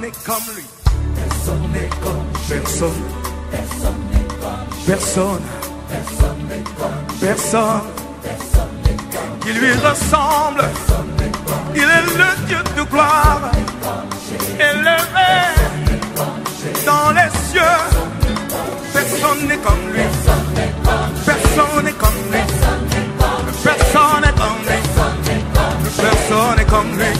n'est comme lui. Personne n'est comme lui. Personne. Qui lui ressemble. Il est le Dieu de gloire. Élevé dans les cieux. Personne n'est comme lui. Personne n'est comme lui. Personne n'est comme lui. Personne n'est comme lui.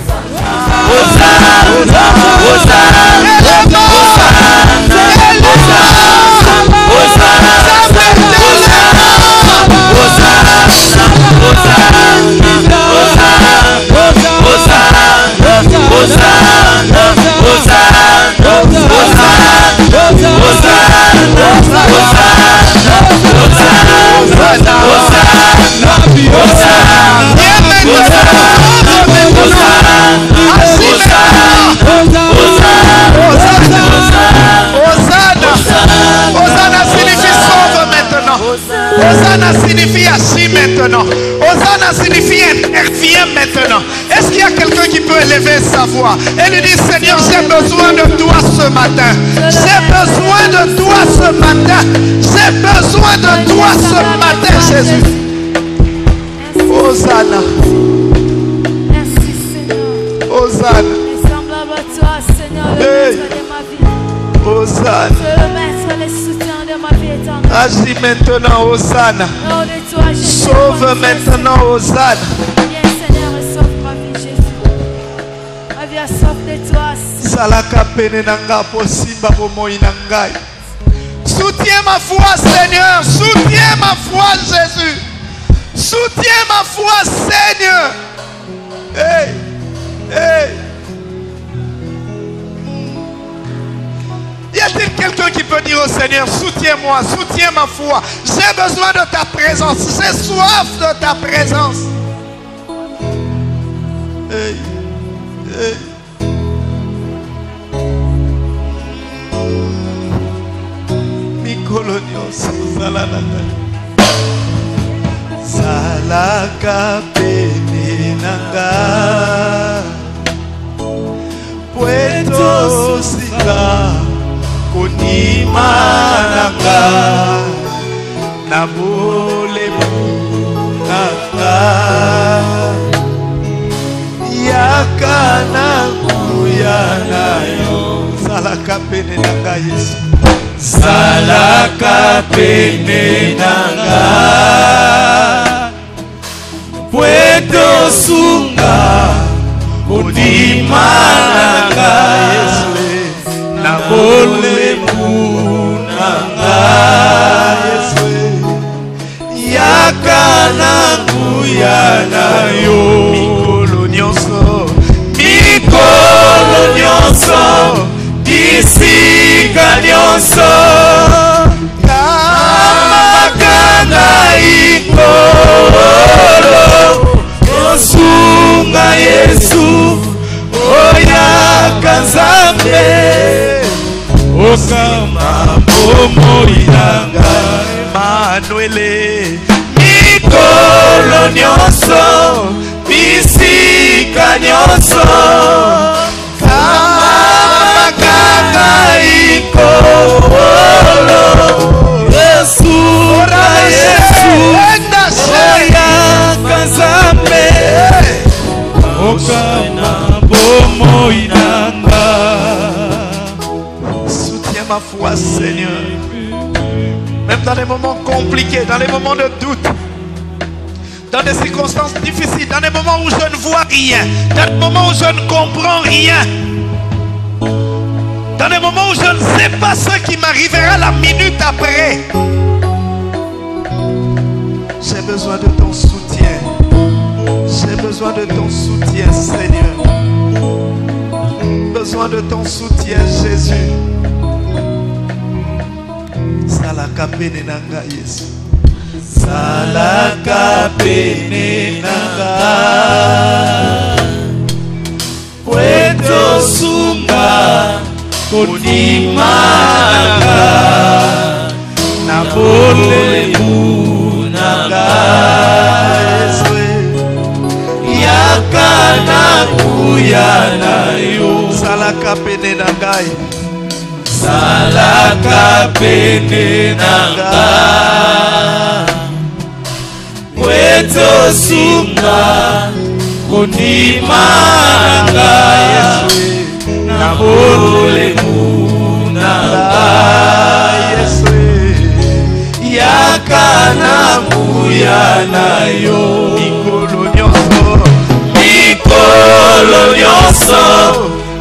Hosanna signifie assis maintenant. Hosanna signifie intervient maintenant. Est-ce qu'il y a quelqu'un qui peut élever sa voix et lui dire Seigneur, j'ai besoin de toi ce matin. J'ai besoin de toi ce matin. J'ai besoin de toi ce matin, Jésus. Hosanna. Merci Seigneur. Hosanna. Semblable à toi, Seigneur, le maître de ma vie. Hosanna. Tu es le maître, le soutien de ma vie éternelle. Agis maintenant, Hosanna. Au nom de toi, Jésus. Sauve maintenant, Hosanna. Viens Seigneur et sauve ma vie, Jésus. Ma vie a sauve de toi. Salaka pene nanga posimba bomoi nangai. Soutiens ma foi, Seigneur. Soutiens ma foi, Jésus. Soutiens ma foi, Seigneur. Hey, hey. Y a-t-il quelqu'un qui peut dire au Seigneur, soutiens-moi, soutiens ma foi. J'ai besoin de ta présence. J'ai soif de ta présence. Hey, hey. Mikolonios, Salaka penenanga Puerto Sika Kunimananga Nabole Nanga Yakana Kuyanayo Salaka penenanga Yesu Salaka penenanga Puerto Sunga Kunimananga Yesu Nabole Munanga Yesu Yakana Kuyanayo Mikolo nyonso Disika nyonso Kamakana ikolo Osunga Yesu Oyaka Nzambe Okama Bomo Inanga Manuele Mikolo nyonso Bisika nyonso Kamakana ikolo Yesu Yesu Oyaka Nzambe Okama Bomo Inanga. Soutiens ma foi, Seigneur. Même dans les moments compliqués, dans les moments de doute, dans des circonstances difficiles, dans les moments où je ne vois rien, dans les moments où je ne comprends rien, dans les moments où je ne sais pas ce qui m'arrivera la minute après. J'ai besoin de ton soutien. J'ai besoin de ton soutien, Seigneur. Besoin de ton soutien, Jésus. Salaka pene nanga Yesu. Salaka pene nanga. Puerto Sunga Kunimananga Nabole Munanga Yesu. Yakana Kuyanayo Salaka salaka pene na ngai. Salaka pene nanga Weto sunga Kundimanga Na bole munanga Yakana muyana yo Mikolo nyonso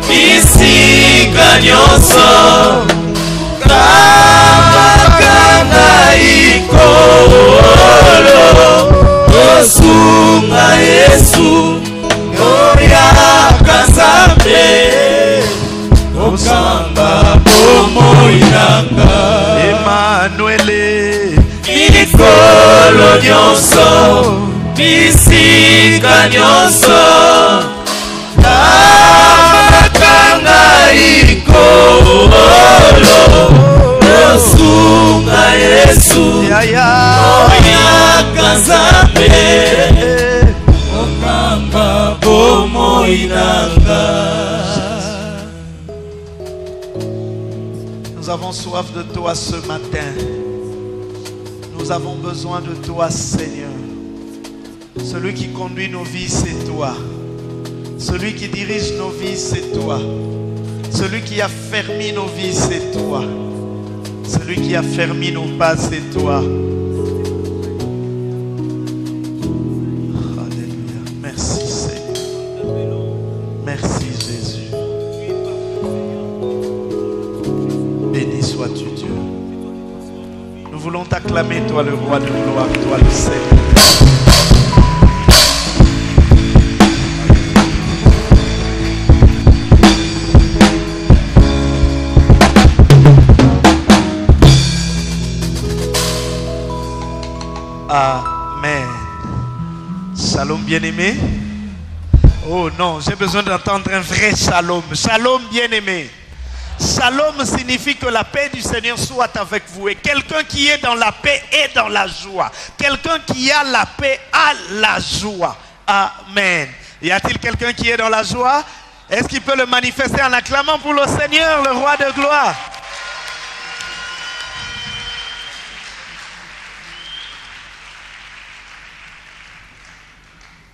Bisika nyonso Kabakanga ikolo Osunga Yesu Oyaka Nzambe Okamba bomoi nanga Emmanuele Mikolo nyonso Bisika nyonso Kabakanga ikolo Osunga Yesu Oyaka Nzambe Okamba bomoi nanga. Nous avons soif de toi ce matin. Nous avons besoin de toi, Seigneur. Celui qui conduit nos vies, c'est toi. Celui qui dirige nos vies, c'est toi. Celui qui a fermé nos vies, c'est toi. Celui qui a fermé nos pas, c'est toi. Alléluia. Merci, Seigneur. Merci, Jésus. Béni sois-tu, Dieu. Nous voulons t'acclamer, toi le roi de gloire, toi le Seigneur. Amen. Shalom bien-aimé. Oh non, j'ai besoin d'entendre un vrai shalom. Shalom bien-aimé. Shalom signifie que la paix du Seigneur soit avec vous. Et quelqu'un qui est dans la paix est dans la joie. Quelqu'un qui a la paix a la joie. Amen. Y a-t-il quelqu'un qui est dans la joie? Est-ce qu'il peut le manifester en acclamant pour le Seigneur, le roi de gloire?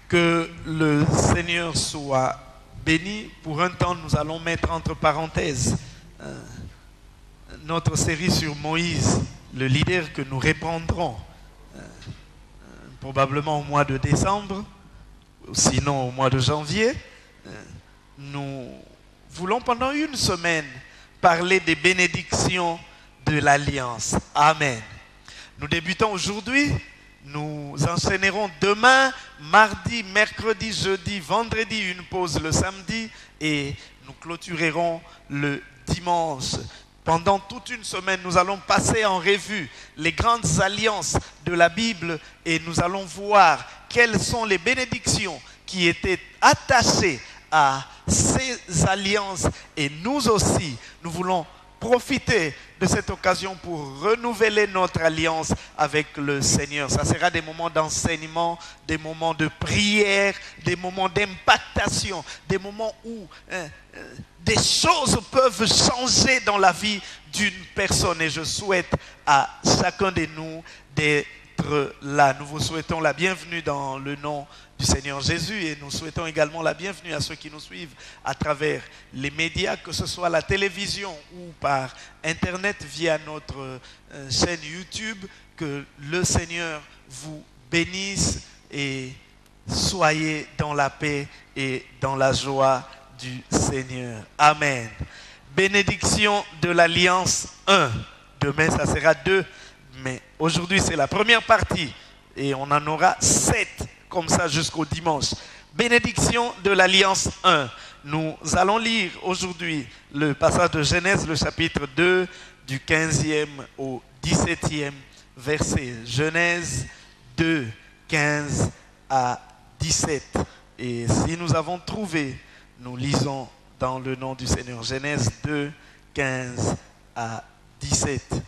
Que le Seigneur soit béni. Pour un temps, nous allons mettre entre parenthèses notre série sur Moïse, le leader que nous reprendrons probablement au mois de décembre, sinon au mois de janvier. Nous voulons pendant une semaine parler des bénédictions de l'Alliance. Amen. Nous débutons aujourd'hui. Nous enchaînerons demain, mardi, mercredi, jeudi, vendredi, une pause le samedi et nous clôturerons le dimanche. Pendant toute une semaine, nous allons passer en revue les grandes alliances de la Bible et nous allons voir quelles sont les bénédictions qui étaient attachées à ces alliances. Et nous aussi, nous voulons profiter de cette occasion pour renouveler notre alliance avec le Seigneur. Ça sera des moments d'enseignement, des moments de prière, des moments d'impactation, des moments où des choses peuvent changer dans la vie d'une personne. Et je souhaite à chacun de nous d'être là. Nous vous souhaitons la bienvenue dans le nom du Seigneur Jésus et nous souhaitons également la bienvenue à ceux qui nous suivent à travers les médias, que ce soit la télévision ou par Internet via notre chaîne YouTube. Que le Seigneur vous bénisse et soyez dans la paix et dans la joie du Seigneur. Amen. Bénédiction de l'Alliance 1. Demain, ça sera 2. Mais aujourd'hui, c'est la première partie. Et on en aura 7 comme ça jusqu'au dimanche. Bénédiction de l'Alliance 1. Nous allons lire aujourd'hui le passage de Genèse, le chapitre 2, du 15e au 17e verset. Genèse 2, 15 à 17. Et si nous avons trouvé, nous lisons dans le nom du Seigneur. Genèse 2, 15 à 17.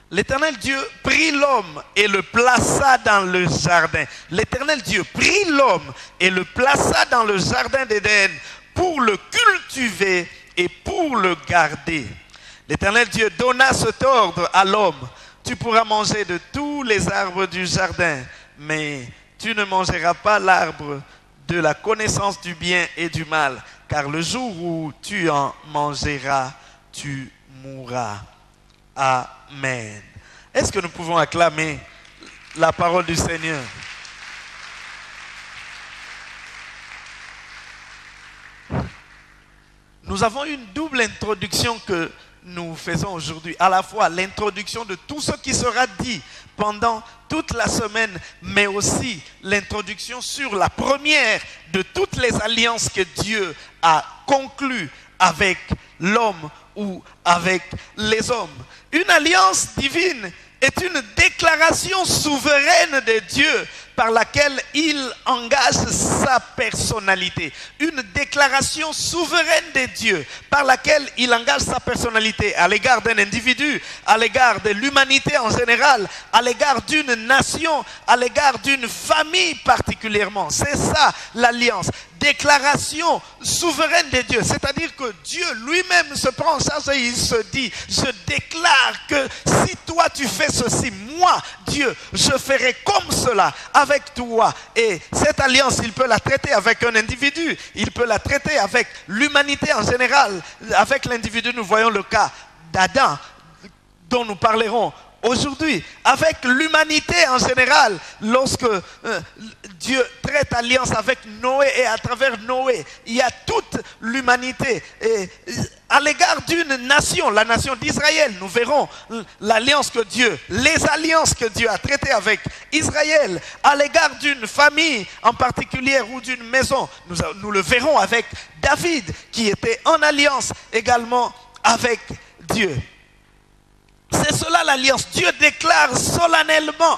L'Éternel Dieu prit l'homme et le plaça dans le jardin. L'Éternel Dieu prit l'homme et le plaça dans le jardin d'Éden pour le cultiver et pour le garder. L'Éternel Dieu donna cet ordre à l'homme. Tu pourras manger de tous les arbres du jardin, mais tu ne mangeras pas l'arbre de la connaissance du bien et du mal, car le jour où tu en mangeras, tu mourras. Amen. Est-ce que nous pouvons acclamer la parole du Seigneur? Nous avons une double introduction que nous faisons aujourd'hui. À la fois l'introduction de tout ce qui sera dit pendant toute la semaine, mais aussi l'introduction sur la première de toutes les alliances que Dieu a conclues avec l'homme ou avec les hommes. Une alliance divine est une déclaration souveraine de Dieu par laquelle il engage sa personnalité. Une déclaration souveraine de Dieu par laquelle il engage sa personnalité à l'égard d'un individu, à l'égard de l'humanité en général, à l'égard d'une nation, à l'égard d'une famille particulièrement. C'est ça l'alliance. Déclaration souveraine de Dieu. C'est-à-dire que Dieu lui-même se prend en charge et il se dit, je déclare que si toi tu fais ceci, moi, Dieu, je ferai comme cela avec toi. Et cette alliance, il peut la traiter avec un individu, il peut la traiter avec l'humanité en général. Avec l'individu, nous voyons le cas d'Adam, dont nous parlerons aujourd'hui, avec l'humanité en général, lorsque Dieu traite alliance avec Noé et à travers Noé, il y a toute l'humanité. Et à l'égard d'une nation, la nation d'Israël, nous verrons l'alliance que Dieu, les alliances que Dieu a traitées avec Israël. À l'égard d'une famille en particulier ou d'une maison, nous le verrons avec David qui était en alliance également avec Dieu. C'est cela l'alliance. Dieu déclare solennellement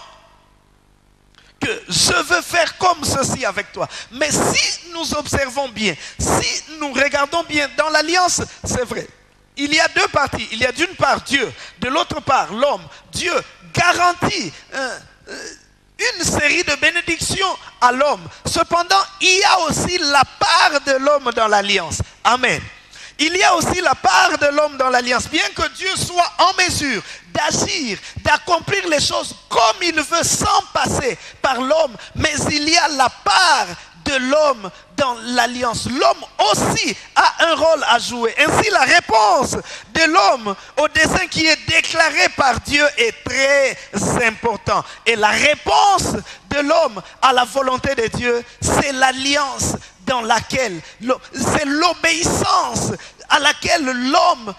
que je veux faire comme ceci avec toi. Mais si nous observons bien, si nous regardons bien dans l'alliance, c'est vrai. Il y a deux parties. Il y a d'une part Dieu, de l'autre part l'homme. Dieu garantit une série de bénédictions à l'homme. Cependant, il y a aussi la part de l'homme dans l'alliance. Amen. Il y a aussi la part de l'homme dans l'alliance. Bien que Dieu soit en mesure d'agir, d'accomplir les choses comme il veut sans passer par l'homme, mais il y a la part de l'homme dans l'alliance. L'homme aussi a un rôle à jouer. Ainsi, la réponse de l'homme au dessein qui est déclaré par Dieu est très important. Et la réponse de l'homme à la volonté de Dieu, c'est l'alliance dans laquelle, c'est l'obéissance à laquelle l'homme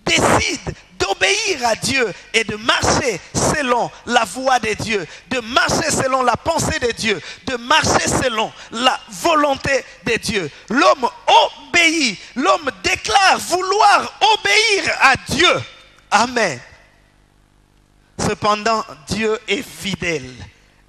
décide d'obéir à Dieu et de marcher selon la voie de Dieu, de marcher selon la pensée de Dieu, de marcher selon la volonté de Dieu. L'homme obéit, l'homme déclare vouloir obéir à Dieu. Amen. Cependant, Dieu est fidèle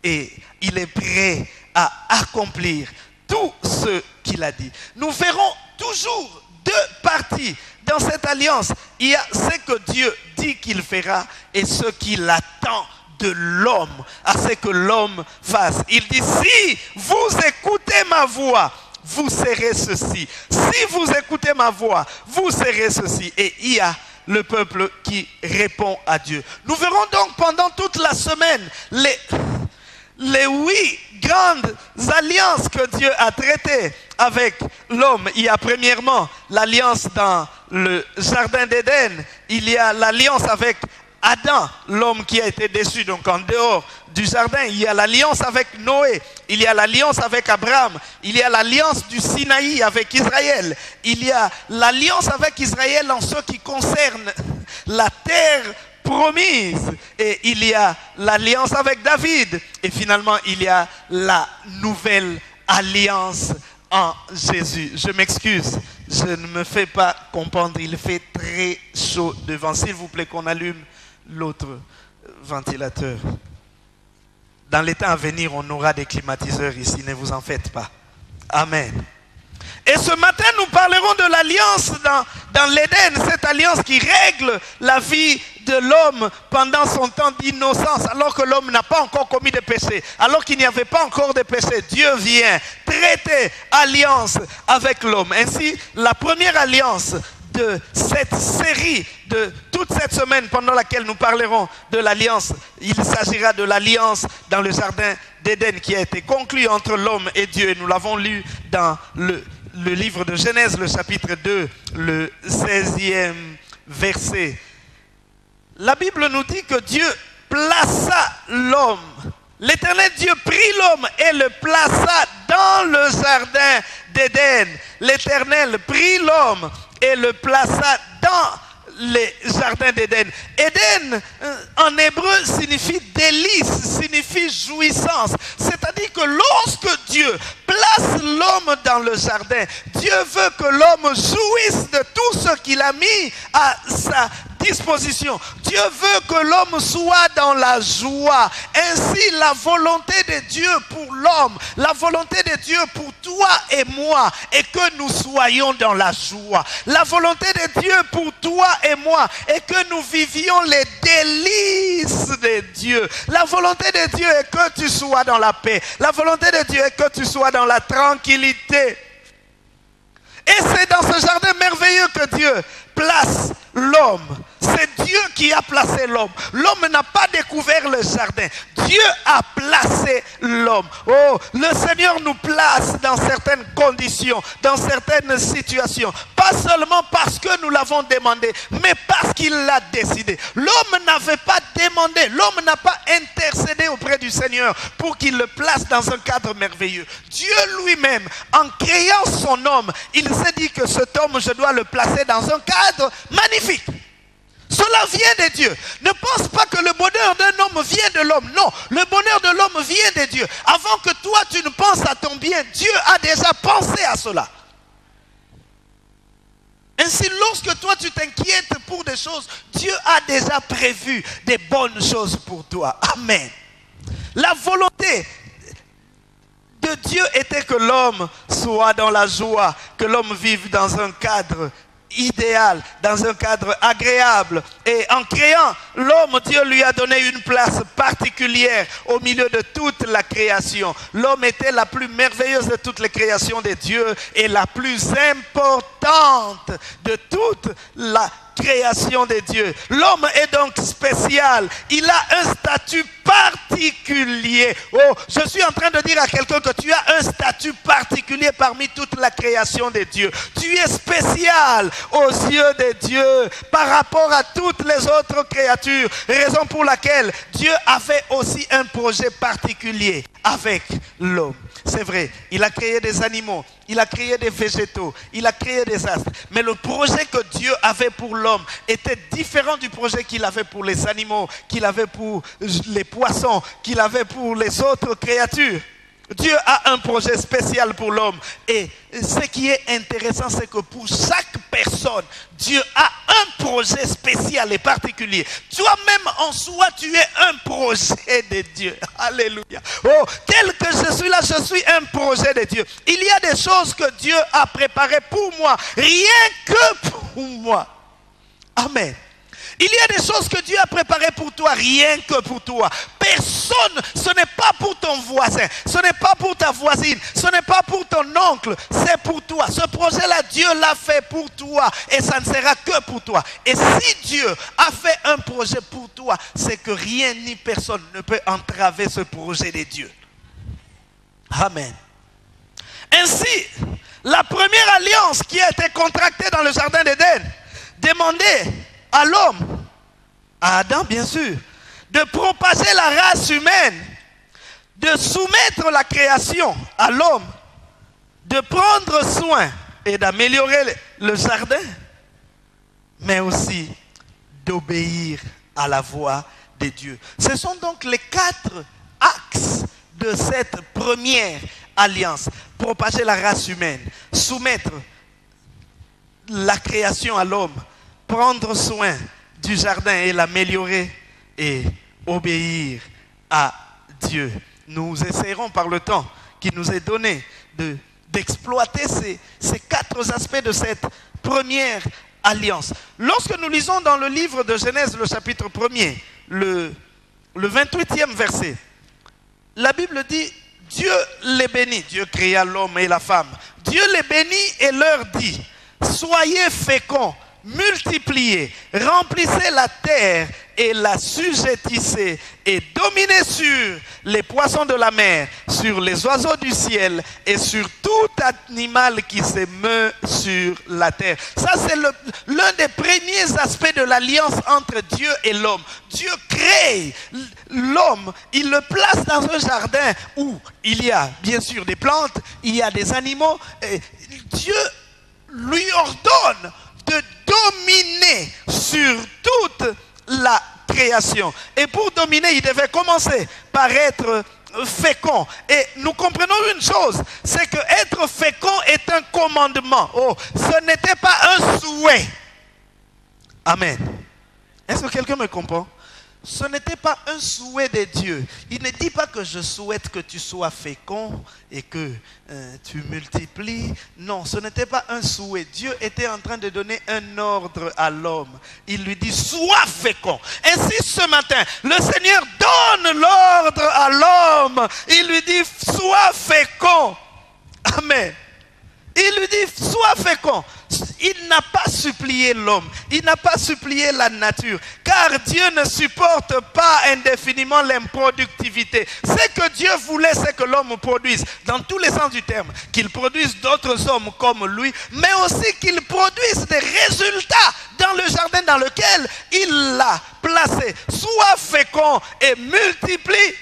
et il est prêt à accomplir tout ce qu'il a dit. Nous verrons toujours deux parties dans cette alliance. Il y a ce que Dieu dit qu'il fera et ce qu'il attend de l'homme, à ce que l'homme fasse. Il dit, si vous écoutez ma voix, vous serez ceci. Si vous écoutez ma voix, vous serez ceci. Et il y a le peuple qui répond à Dieu. Nous verrons donc pendant toute la semaine les 8 grandes alliances que Dieu a traitées avec l'homme. Il y a premièrement l'alliance dans le jardin d'Éden. Il y a l'alliance avec Adam, l'homme qui a été déçu, donc en dehors du jardin. Il y a l'alliance avec Noé. Il y a l'alliance avec Abraham. Il y a l'alliance du Sinaï avec Israël. Il y a l'alliance avec Israël en ce qui concerne la terre promise. Et il y a l'alliance avec David. Et finalement, il y a la nouvelle alliance en Jésus. Je m'excuse, je ne me fais pas comprendre. Il fait très chaud devant. S'il vous plaît, qu'on allume l'autre ventilateur. Dans les temps à venir, on aura des climatiseurs ici. Ne vous en faites pas. Amen. Et ce matin, nous parlerons de l'alliance dans l'Éden, cette alliance qui règle la vie de l'homme pendant son temps d'innocence, alors que l'homme n'a pas encore commis de péché, alors qu'il n'y avait pas encore de péché, Dieu vient traiter alliance avec l'homme. Ainsi, la première alliance de cette série, de toute cette semaine pendant laquelle nous parlerons de l'alliance, il s'agira de l'alliance dans le jardin d'Éden qui a été conclue entre l'homme et Dieu. Et nous l'avons lu dans le livre de Genèse, le chapitre 2, le 16e verset. La Bible nous dit que Dieu plaça l'homme. L'Éternel Dieu prit l'homme et le plaça dans le jardin d'Éden. L'Éternel prit l'homme et le plaça dans les jardins d'Éden. Éden, en hébreu, signifie délice, signifie jouissance. C'est-à-dire que lorsque Dieu place l'homme dans le jardin, Dieu veut que l'homme jouisse de tout ce qu'il a mis à sa disposition. Dieu veut que l'homme soit dans la joie. Ainsi, la volonté de Dieu pour l'homme, la volonté de Dieu pour toi et moi, est que nous soyons dans la joie. La volonté de Dieu pour toi et moi est que nous vivions les délices de Dieu. La volonté de Dieu est que tu sois dans la paix. La volonté de Dieu est que tu sois dans la tranquillité. Et c'est dans ce jardin merveilleux que Dieu place l'homme. C'est Dieu qui a placé l'homme. L'homme n'a pas découvert le jardin. Dieu a placé l'homme. Oh, le Seigneur nous place dans certaines conditions, dans certaines situations. Pas seulement parce que nous l'avons demandé, mais parce qu'il l'a décidé. L'homme n'avait pas demandé, l'homme n'a pas intercédé auprès du Seigneur pour qu'il le place dans un cadre merveilleux. Dieu lui-même, en créant son homme, il s'est dit que cet homme, je dois le placer dans un cadre magnifique. Cela vient de Dieu. Ne pense pas que le bonheur d'un homme vient de l'homme. Non, le bonheur de l'homme vient de Dieu. Avant que toi tu ne penses à ton bien, Dieu a déjà pensé à cela. Ainsi, lorsque toi tu t'inquiètes pour des choses, Dieu a déjà prévu des bonnes choses pour toi. Amen. La volonté de Dieu était que l'homme soit dans la joie, que l'homme vive dans un cadre idéal, dans un cadre agréable. Et en créant l'homme, Dieu lui a donné une place particulière au milieu de toute la création. L'homme était la plus merveilleuse de toutes les créations de Dieu et la plus importante de toute la création de Dieu. L'homme est donc spécial. Il a un statut particulier. Oh, je suis en train de dire à quelqu'un que tu as un statut particulier parmi toute la création de Dieu. Tu es spécial aux yeux de Dieu par rapport à toutes les autres créatures. Raison pour laquelle Dieu avait aussi un projet particulier avec l'homme. C'est vrai, il a créé des animaux, il a créé des végétaux, il a créé des astres. Mais le projet que Dieu avait pour l'homme était différent du projet qu'il avait pour les animaux, qu'il avait pour les poissons, qu'il avait pour les autres créatures. Dieu a un projet spécial pour l'homme. Et ce qui est intéressant, c'est que pour chaque personne, Dieu a un projet spécial et particulier. Toi-même en soi, tu es un projet de Dieu. Alléluia. Oh, tel que je suis là, je suis un projet de Dieu. Il y a des choses que Dieu a préparées pour moi, rien que pour moi. Amen. Il y a des choses que Dieu a préparées pour toi, rien que pour toi. Personne, ce n'est pas pour ton voisin, ce n'est pas pour ta voisine, ce n'est pas pour ton oncle, c'est pour toi. Ce projet-là, Dieu l'a fait pour toi et ça ne sera que pour toi. Et si Dieu a fait un projet pour toi, c'est que rien ni personne ne peut entraver ce projet de Dieu. Amen. Ainsi, la première alliance qui a été contractée dans le jardin d'Éden demandait à l'homme, à Adam bien sûr, de propager la race humaine, de soumettre la création à l'homme, de prendre soin et d'améliorer le jardin, mais aussi d'obéir à la voix de Dieu. Ce sont donc les 4 axes de cette première alliance. Propager la race humaine, soumettre la création à l'homme, prendre soin du jardin et l'améliorer et obéir à Dieu. Nous essaierons par le temps qui nous est donné d'exploiter ces 4 aspects de cette première alliance. Lorsque nous lisons dans le livre de Genèse, le chapitre 1er, le 28e verset, la Bible dit, Dieu les bénit, Dieu créa l'homme et la femme. Dieu les bénit et leur dit, soyez féconds, multipliez, remplissez la terre et la sujettissez et dominez sur les poissons de la mer, sur les oiseaux du ciel et sur tout animal qui se meut sur la terre. Ça, c'est l'un des premiers aspects de l'alliance entre Dieu et l'homme. Dieu crée l'homme, il le place dans un jardin où il y a bien sûr des plantes, il y a des animaux. Et Dieu lui ordonne de dominer sur toute la création. Et pour dominer, il devait commencer par être fécond. Et nous comprenons une chose, c'est que être fécond est un commandement. Oh, ce n'était pas un souhait. Amen. Est-ce que quelqu'un me comprend? Ce n'était pas un souhait de Dieu. Il ne dit pas que je souhaite que tu sois fécond et que tu multiplies. Non, ce n'était pas un souhait. Dieu était en train de donner un ordre à l'homme. Il lui dit, sois fécond. Ainsi ce matin, le Seigneur donne l'ordre à l'homme. Il lui dit, sois fécond. Amen. Il lui dit, sois fécond. Il n'a pas supplié l'homme. Il n'a pas supplié la nature. Car Dieu ne supporte pas indéfiniment l'improductivité. Ce que Dieu voulait, c'est que l'homme produise, dans tous les sens du terme, qu'il produise d'autres hommes comme lui, mais aussi qu'il produise des résultats dans le jardin dans lequel il l'a placé. Sois fécond et multiplie.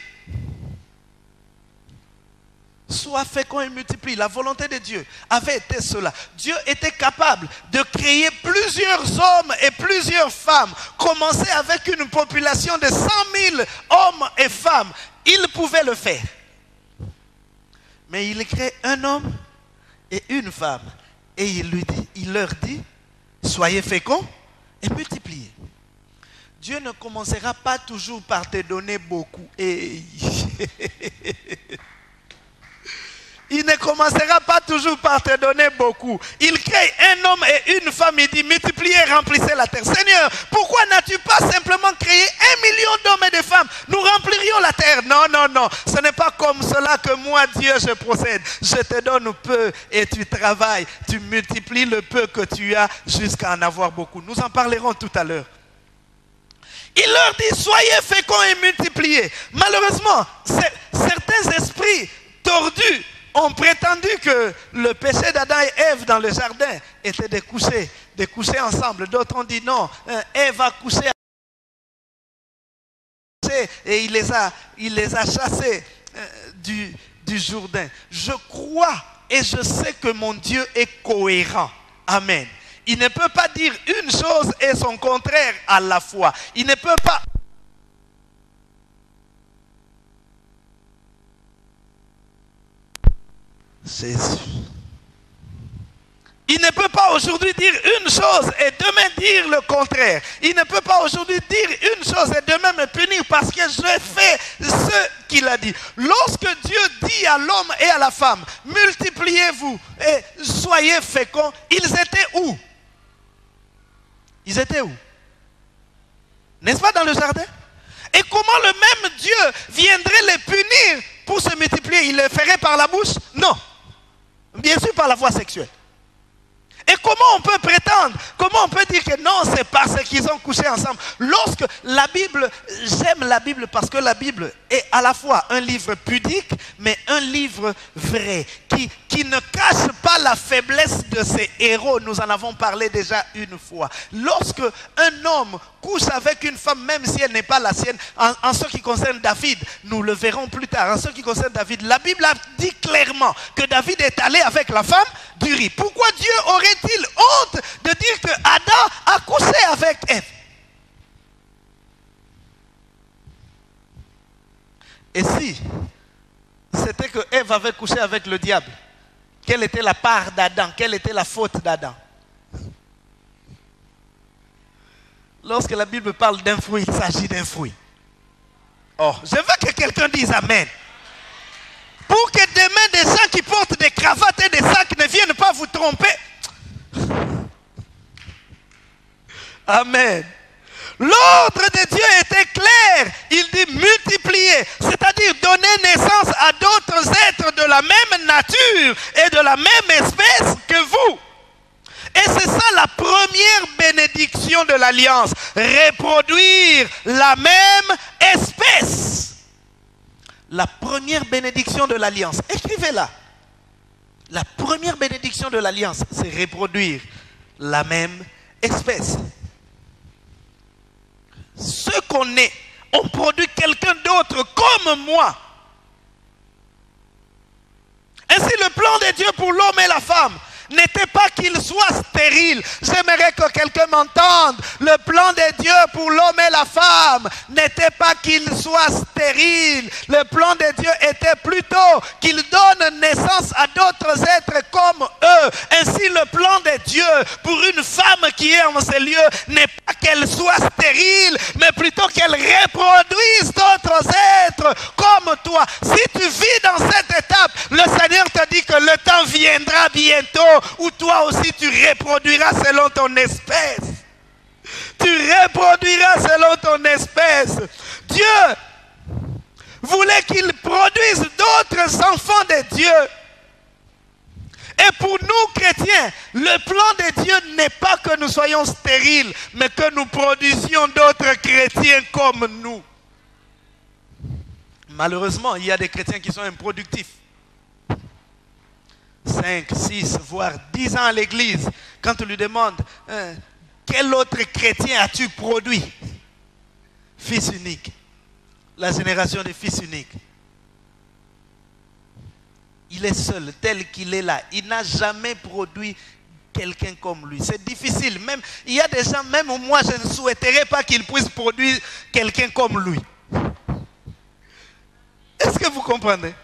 Sois fécond et multiplie. La volonté de Dieu avait été cela. Dieu était capable de créer plusieurs hommes et plusieurs femmes. Commencer avec une population de 100 000 hommes et femmes. Il pouvait le faire. Mais il crée un homme et une femme. Et il leur dit, soyez féconds et multipliez. Dieu ne commencera pas toujours par te donner beaucoup. Et il ne commencera pas toujours par te donner beaucoup. Il crée un homme et une femme. Il dit, multipliez et remplissez la terre. Seigneur, pourquoi n'as-tu pas simplement créé 1 million d'hommes et de femmes? Nous remplirions la terre. Non, non, non. Ce n'est pas comme cela que moi, Dieu, je procède. Je te donne peu et tu travailles. Tu multiplies le peu que tu as jusqu'à en avoir beaucoup. Nous en parlerons tout à l'heure. Il leur dit, soyez féconds et multipliez. Malheureusement, certains esprits tordus ont prétendu que le péché d'Adam et Ève dans le jardin était de coucher ensemble. D'autres ont dit non, Ève a couché et il les a chassés du Jourdain. Je crois et je sais que mon Dieu est cohérent. Amen. Il ne peut pas dire une chose et son contraire à la fois. Il ne peut pas... Jésus. Il ne peut pas aujourd'hui dire une chose et demain dire le contraire. Il ne peut pas aujourd'hui dire une chose et demain me punir parce que je fais ce qu'il a dit. Lorsque Dieu dit à l'homme et à la femme, multipliez-vous et soyez féconds, ils étaient où? Ils étaient où? N'est-ce pas dans le jardin? Et comment le même Dieu viendrait les punir pour se multiplier? Il les ferait par la bouche? Non. Bien sûr par la voie sexuelle. Et comment on peut prétendre, comment on peut dire que non, c'est parce qu'ils ont couché ensemble? Lorsque la Bible, j'aime la Bible parce que la Bible est à la fois un livre pudique, mais un livre vrai, qui ne cache pas la faiblesse de ses héros. Nous en avons parlé déjà une fois. Lorsque un homme couche avec une femme, même si elle n'est pas la sienne, en ce qui concerne David, nous le verrons plus tard, en ce qui concerne David, la Bible a dit clairement que David est allé avec la femme d'Uri. Pourquoi Dieu aurait-il honte de dire que Adam a couché avec Ève? Et si c'était que Ève avait couché avec le diable, quelle était la part d'Adam? Quelle était la faute d'Adam? Lorsque la Bible parle d'un fruit, il s'agit d'un fruit. Oh, je veux que quelqu'un dise Amen. Pour que demain des gens qui portent des cravates et des sacs ne viennent pas vous tromper. Amen. L'ordre de Dieu était clair. Il dit multiplier, c'est-à-dire donner naissance à d'autres êtres de la même nature et de la même espèce que vous. Et c'est ça la première bénédiction de l'alliance. Reproduire la même espèce. La première bénédiction de l'alliance. Écrivez-la. La première bénédiction de l'alliance, c'est reproduire la même espèce. Ce qu'on est, on produit quelqu'un d'autre comme moi. Ainsi, le plan de Dieu pour l'homme et la femme n'était pas qu'il soit stérile. J'aimerais que quelqu'un m'entende. Le plan de Dieu pour l'homme et la femme n'était pas qu'il soit stérile. Le plan de Dieu était plutôt qu'il donne naissance à d'autres êtres comme eux. Ainsi, le plan de Dieu pour une femme qui est en ces lieux n'est pas qu'elle soit stérile, mais plutôt qu'elle reproduise d'autres êtres comme toi. Si tu vis dans cette étape, le Seigneur te dit que le temps viendra bientôt où toi aussi tu reproduiras selon ton espèce. Tu reproduiras selon ton espèce. Dieu voulait qu'il produise d'autres enfants de Dieu. Et pour nous chrétiens, le plan de Dieu n'est pas que nous soyons stériles, mais que nous produisions d'autres chrétiens comme nous. Malheureusement, il y a des chrétiens qui sont improductifs. 5, 6, voire 10 ans à l'église, quand tu lui demandes quel autre chrétien as-tu produit? Fils unique. La génération des fils uniques. Il est seul, tel qu'il est là. Il n'a jamais produit quelqu'un comme lui. C'est difficile. Même, il y a des gens, même moi, je ne souhaiterais pas qu'il puisse produire quelqu'un comme lui. Est-ce que vous comprenez?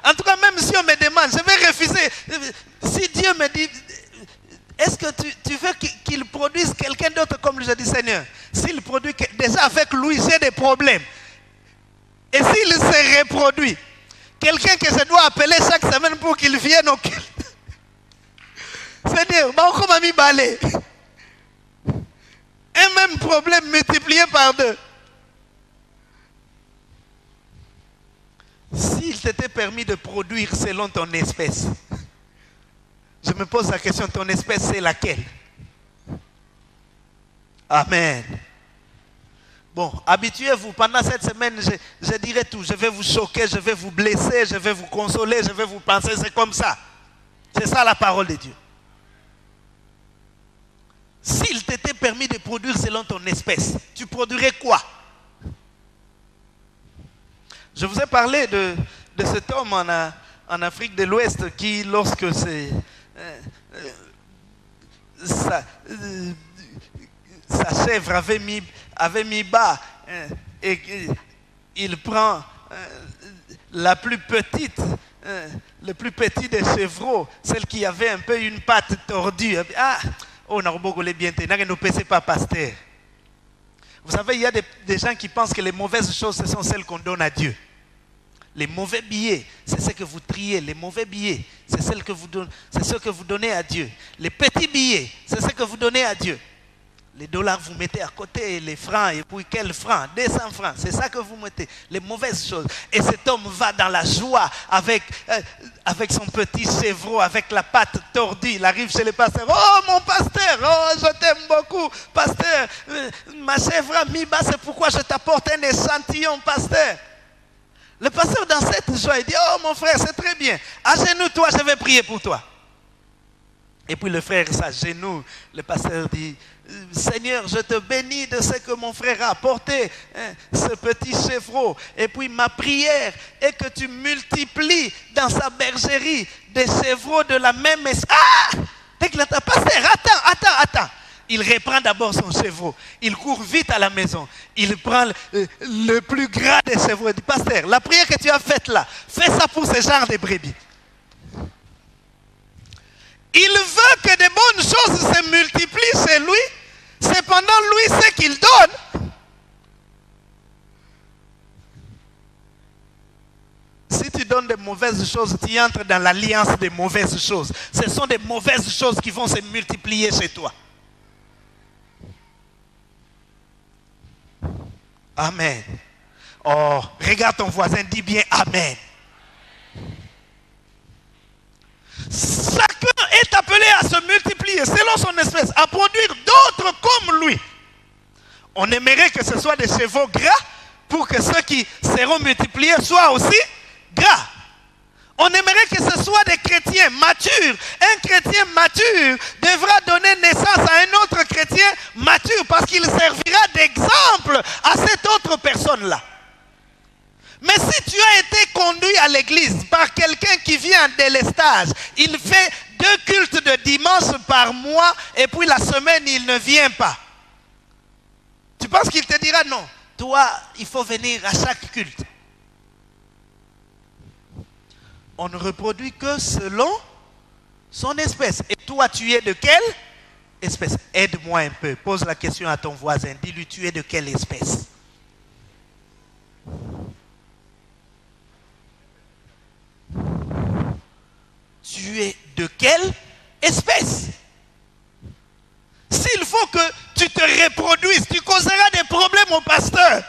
En tout cas, même si on me demande, je vais refuser. Si Dieu me dit, est-ce que tu veux qu'il produise quelqu'un d'autre comme lui? Je dis, Seigneur, s'il produit, déjà avec lui, j'ai des problèmes. Et s'il se reproduit, quelqu'un que je dois appeler chaque semaine pour qu'il vienne au culte. Seigneur, comment m'a mis balai? Un même problème multiplié par 2. S'il t'était permis de produire selon ton espèce, je me pose la question, ton espèce c'est laquelle? Amen. Bon, habituez-vous, pendant cette semaine, je dirai tout. Je vais vous choquer, je vais vous blesser, je vais vous consoler, je vais vous penser, c'est comme ça. C'est ça la parole de Dieu. S'il t'était permis de produire selon ton espèce, tu produirais quoi? Je vous ai parlé de cet homme en Afrique de l'Ouest qui, lorsque sa chèvre avait mis bas, et il prend la plus petite, le plus petit des chevreaux, celle qui avait un peu une patte tordue. Ah, on a rebogolé bien, ne pensez pas, pasteur. Vous savez, il y a des gens qui pensent que les mauvaises choses, ce sont celles qu'on donne à Dieu. Les mauvais billets, c'est ce que vous triez. Les mauvais billets, c'est ce que vous donnez à Dieu. Les petits billets, c'est ce que vous donnez à Dieu. Les dollars, vous mettez à côté les francs. Et puis quels francs? 200 francs. C'est ça que vous mettez. Les mauvaises choses. Et cet homme va dans la joie avec son petit chevreau, avec la patte tordue. Il arrive chez le pasteur. Oh mon pasteur, oh je t'aime beaucoup. Pasteur, ma chèvre a mis bas, c'est pourquoi je t'apporte un échantillon, pasteur. Le pasteur dans cette joie, il dit, oh mon frère, c'est très bien. Agenouille-toi, je vais prier pour toi. Et puis le frère s'agenouille. Le pasteur dit, Seigneur, je te bénis de ce que mon frère a apporté, ce petit chevreau. Et puis ma prière est que tu multiplies dans sa bergerie des chevreaux de la même espèce. Ah! Pasteur, attends. Il reprend d'abord son chevreau. Il court vite à la maison. Il prend le plus gras des chevreaux. Il dit, pasteur, la prière que tu as faite là, fais ça pour ce genre de brebis. Il veut que de bonnes choses se multiplient chez lui. Cependant, lui, ce qu'il donne. Si tu donnes de mauvaises choses, tu entres dans l'alliance des mauvaises choses. Ce sont des mauvaises choses qui vont se multiplier chez toi. Amen. Oh, regarde ton voisin, dis bien Amen. Chacun est appelé à se multiplier selon son espèce, à produire d'autres comme lui. On aimerait que ce soit des chevaux gras pour que ceux qui seront multipliés soient aussi gras. On aimerait que ce soit des chrétiens matures. Un chrétien mature devra donner naissance à un autre chrétien mature parce qu'il servira d'exemple à cette autre personne-là. Mais si tu as été conduit à l'église par quelqu'un qui vient en délestage, il fait 2 cultes de dimanche par mois et puis la semaine il ne vient pas. Tu penses qu'il te dira non, toi il faut venir à chaque culte. On ne reproduit que selon son espèce. Et toi tu es de quelle espèce? Aide-moi un peu, pose la question à ton voisin, dis-lui tu es de quelle espèce? Tu es de quelle espèce? S'il faut que tu te reproduises, tu causeras des problèmes au pasteur.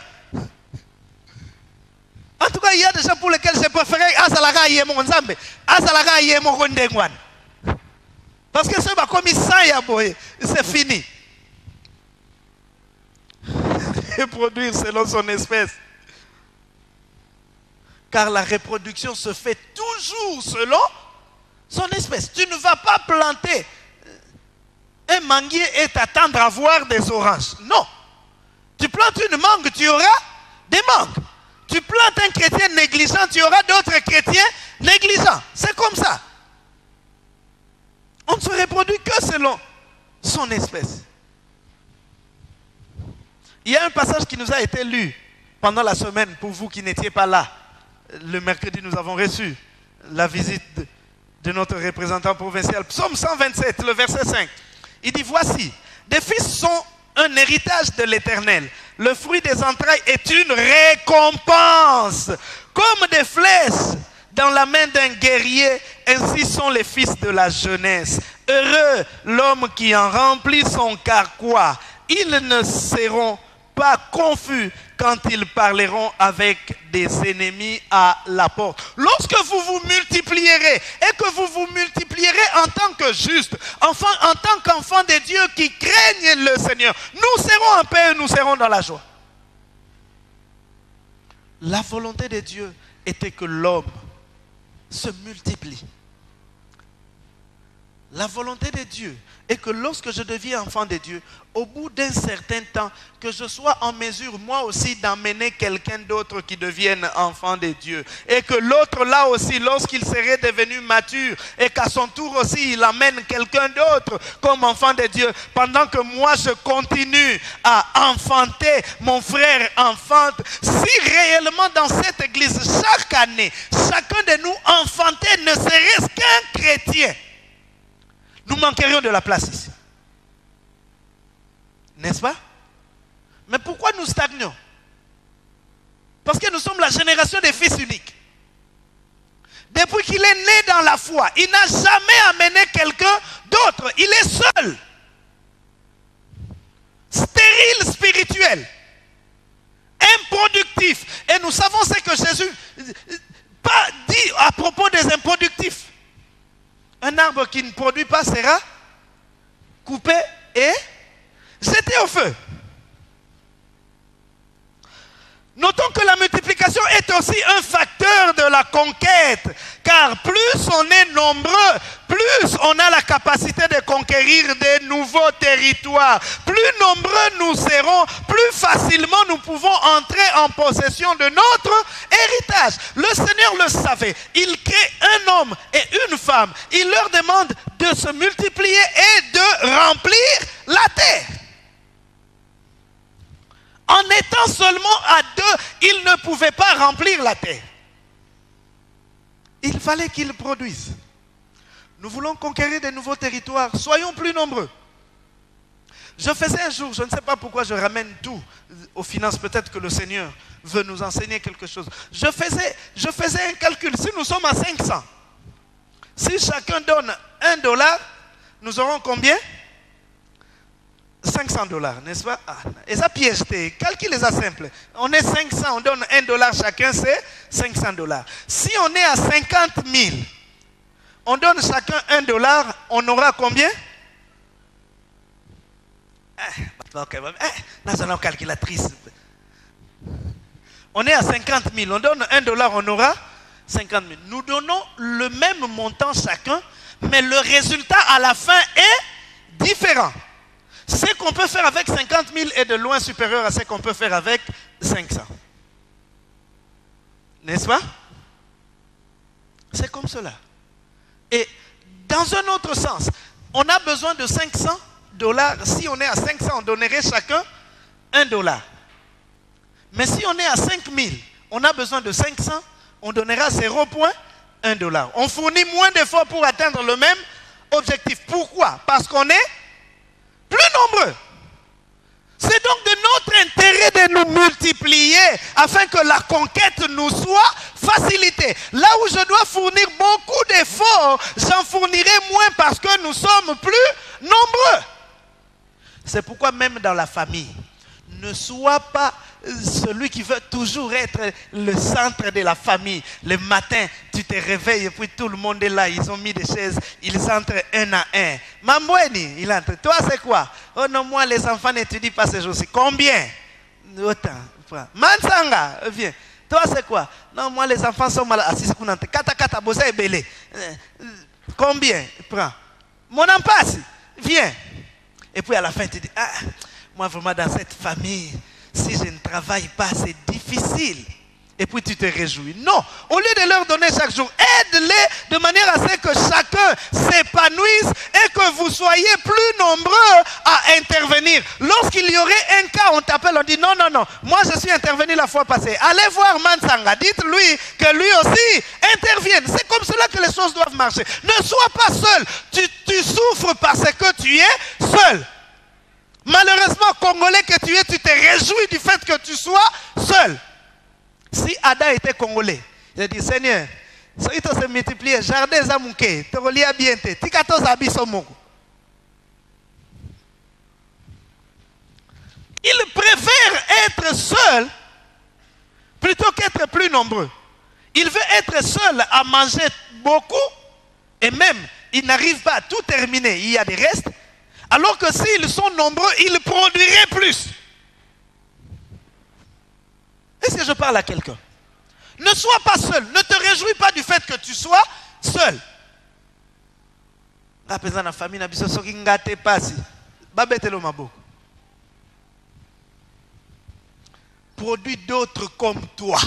En tout cas, il y a des gens pour lesquels je préférais Azalaga Yemo Nzambe, Azalaga Yemo Rondengwan. Parce que c'est comme il c'est fini. Reproduire selon son espèce. Car la reproduction se fait toujours selon son espèce. Tu ne vas pas planter un manguier et t'attendre à voir des oranges. Non. Tu plantes une mangue, tu auras des mangues. Tu plantes un chrétien négligent, tu auras d'autres chrétiens négligents. C'est comme ça. On ne se reproduit que selon son espèce. Il y a un passage qui nous a été lu pendant la semaine, pour vous qui n'étiez pas là. Le mercredi, nous avons reçu la visite de notre représentant provincial. Psaume 127, le verset 5. Il dit, voici, des fils sont un héritage de l'Éternel. Le fruit des entrailles est une récompense. Comme des flèches dans la main d'un guerrier, ainsi sont les fils de la jeunesse. Heureux l'homme qui en remplit son carquois. Ils ne seront pas confus quand ils parleront avec des ennemis à la porte. Lorsque vous vous multiplierez et que vous vous multiplierez en tant que juste, en tant qu'enfants de Dieu qui craignent le Seigneur, nous serons en paix et nous serons dans la joie. La volonté de Dieu était que l'homme se multiplie. La volonté de Dieu est que lorsque je deviens enfant de Dieu, au bout d'un certain temps, que je sois en mesure moi aussi d'emmener quelqu'un d'autre qui devienne enfant de Dieu. Et que l'autre là aussi, lorsqu'il serait devenu mature, et qu'à son tour aussi il amène quelqu'un d'autre comme enfant de Dieu. Pendant que moi je continue à enfanter, mon frère enfante. Si réellement dans cette église, chaque année, chacun de nous enfantait ne serait-ce qu'un chrétien, nous manquerions de la place ici. N'est-ce pas? Mais pourquoi nous stagnons? Parce que nous sommes la génération des fils uniques. Depuis qu'il est né dans la foi, il n'a jamais amené quelqu'un d'autre. Il est seul. Stérile spirituel. Improductif. Et nous savons ce que Jésus dit à propos des improductifs. Un arbre qui ne produit pas sera coupé et jeté au feu. Notons que la multiplication est aussi un facteur de la conquête. Car plus on est nombreux, plus on a la capacité de conquérir des nouveaux territoires. Plus nombreux nous serons, plus facilement nous pouvons entrer en possession de notre héritage. Le Seigneur le savait. Il crée un homme et une femme. Il leur demande de se multiplier et de remplir la terre. En étant seulement à deux, ils ne pouvaient pas remplir la terre. Il fallait qu'ils produisent. Nous voulons conquérir de nouveaux territoires. Soyons plus nombreux. Je faisais un jour, je ne sais pas pourquoi je ramène tout aux finances. Peut-être que le Seigneur veut nous enseigner quelque chose. Je faisais un calcul. Si nous sommes à 500, si chacun donne $1, nous aurons combien? 5 500 $, n'est-ce pas? Et ça piège, calcule ça simple. On est 500, on donne $1 chacun, c'est 500 $. Si on est à 50 000, on donne chacun $1, on aura combien? Nous allons calculatrice. On est à 50 000, on donne $1, on aura 50 000. Nous donnons le même montant chacun, mais le résultat à la fin est différent. Ce qu'on peut faire avec 50 000 est de loin supérieur à ce qu'on peut faire avec 500. N'est-ce pas? C'est comme cela. Et dans un autre sens, on a besoin de 500 $. Si on est à 500, on donnerait chacun $1. Mais si on est à 5 000, on a besoin de 500, on donnera 0,1 $. On fournit moins d'efforts pour atteindre le même objectif. Pourquoi? Parce qu'on est plus nombreux. C'est donc de notre intérêt de nous multiplier afin que la conquête nous soit facilitée. Là où je dois fournir beaucoup d'efforts, j'en fournirai moins parce que nous sommes plus nombreux. C'est pourquoi même dans la famille, ne sois pas celui qui veut toujours être le centre de la famille. Le matin, tu te réveilles et puis tout le monde est là. Ils ont mis des chaises, ils entrent un à un. Mamboueni, il entre. Toi, c'est quoi? Oh non, moi, les enfants n'étudient pas ces jours-ci. Combien? Autant. Mansanga, viens. Toi, c'est quoi? Non, moi, les enfants sont mal assis. Kata, bossa et belé. Combien? Prends. Mon ampasse, viens. Et puis à la fin, tu dis, moi, vraiment, dans cette famille, si je ne travaille pas, c'est difficile. Et puis tu te réjouis. Non, au lieu de leur donner chaque jour, aide-les de manière à ce que chacun s'épanouisse et que vous soyez plus nombreux à intervenir. Lorsqu'il y aurait un cas, on t'appelle, on dit non, moi je suis intervenu la fois passée. Allez voir Mansanga, dites-lui que lui aussi intervienne. C'est comme cela que les choses doivent marcher. Ne sois pas seul. Tu souffres parce que tu es seul. Malheureusement, Congolais que tu es, tu te réjouis du fait que tu sois seul. Si Adam était Congolais, il a dit, Seigneur, si tu se multiplies, jardin zamouké, te relie à bien, tikato zabisomoko. Il préfère être seul plutôt qu'être plus nombreux. Il veut être seul à manger beaucoup et même, il n'arrive pas à tout terminer. Il y a des restes. Alors que s'ils sont nombreux, ils produiraient plus. Est-ce que je parle à quelqu'un? Ne sois pas seul. Ne te réjouis pas du fait que tu sois seul. Produis d'autres comme toi.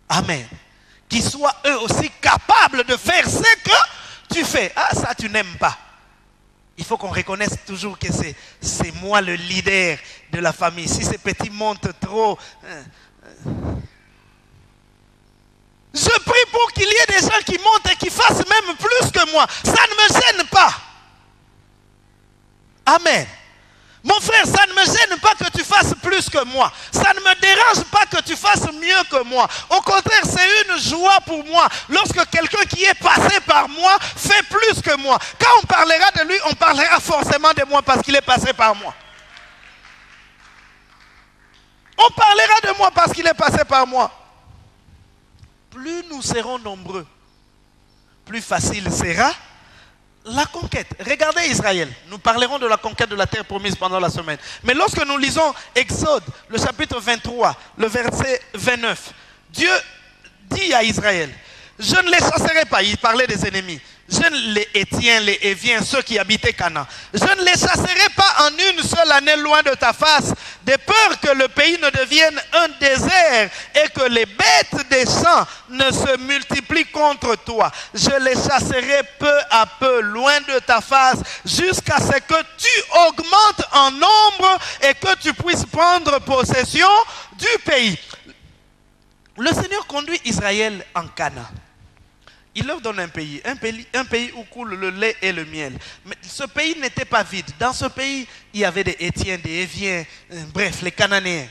Amen. Qui soient eux aussi capables de faire ce que tu fais. Ah, ça tu n'aimes pas. Il faut qu'on reconnaisse toujours que c'est moi le leader de la famille. Si ces petits montent trop... Je prie pour qu'il y ait des gens qui montent et qui fassent même plus que moi. Ça ne me gêne pas. Amen. Mon frère, ça ne me gêne pas que tu fasses plus que moi. Ça ne me dérange pas que tu fasses mieux que moi. Au contraire, c'est une joie pour moi. Lorsque quelqu'un qui est passé par moi fait plus que moi. Quand on parlera de lui, on parlera forcément de moi parce qu'il est passé par moi. On parlera de moi parce qu'il est passé par moi. Plus nous serons nombreux, plus facile sera la conquête. Regardez Israël. Nous parlerons de la conquête de la terre promise pendant la semaine. Mais lorsque nous lisons Exode, le chapitre 23, le verset 29, Dieu dit à Israël, je ne les chasserai pas. Il parlait des ennemis. Je ne les Hétiens, les Éviens, ceux qui habitaient Canaan. Je ne les chasserai pas en une seule année loin de ta face, de peur que le pays ne devienne un désert et que les bêtes des champs ne se multiplient contre toi. Je les chasserai peu à peu loin de ta face jusqu'à ce que tu augmentes en nombre et que tu puisses prendre possession du pays. Le Seigneur conduit Israël en Canaan. Il leur donne un pays où coule le lait et le miel. Mais ce pays n'était pas vide. Dans ce pays, il y avait des Hétiens, des Éviens, bref, les Cananéens.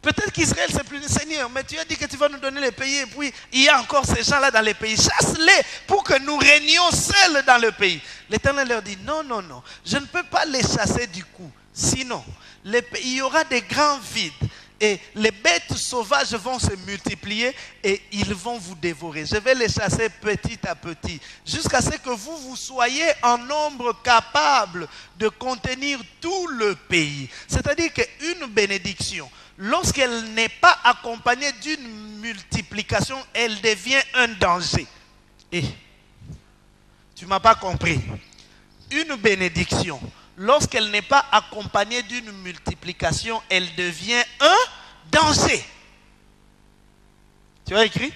Peut-être qu'Israël s'est plus dit, Seigneur, mais tu as dit que tu vas nous donner les pays et puis il y a encore ces gens-là dans les pays. Chasse-les pour que nous régnions seuls dans le pays. L'Éternel leur dit, non, non, non, je ne peux pas les chasser du coup. Sinon, il y aura des grands vides. Et les bêtes sauvages vont se multiplier et ils vont vous dévorer. Je vais les chasser petit à petit, jusqu'à ce que vous soyez en nombre capable de contenir tout le pays. C'est-à-dire qu'une bénédiction, lorsqu'elle n'est pas accompagnée d'une multiplication, elle devient un danger. Et tu ne m'as pas compris. Une bénédiction, lorsqu'elle n'est pas accompagnée d'une multiplication, elle devient un danger. Tu as écrit?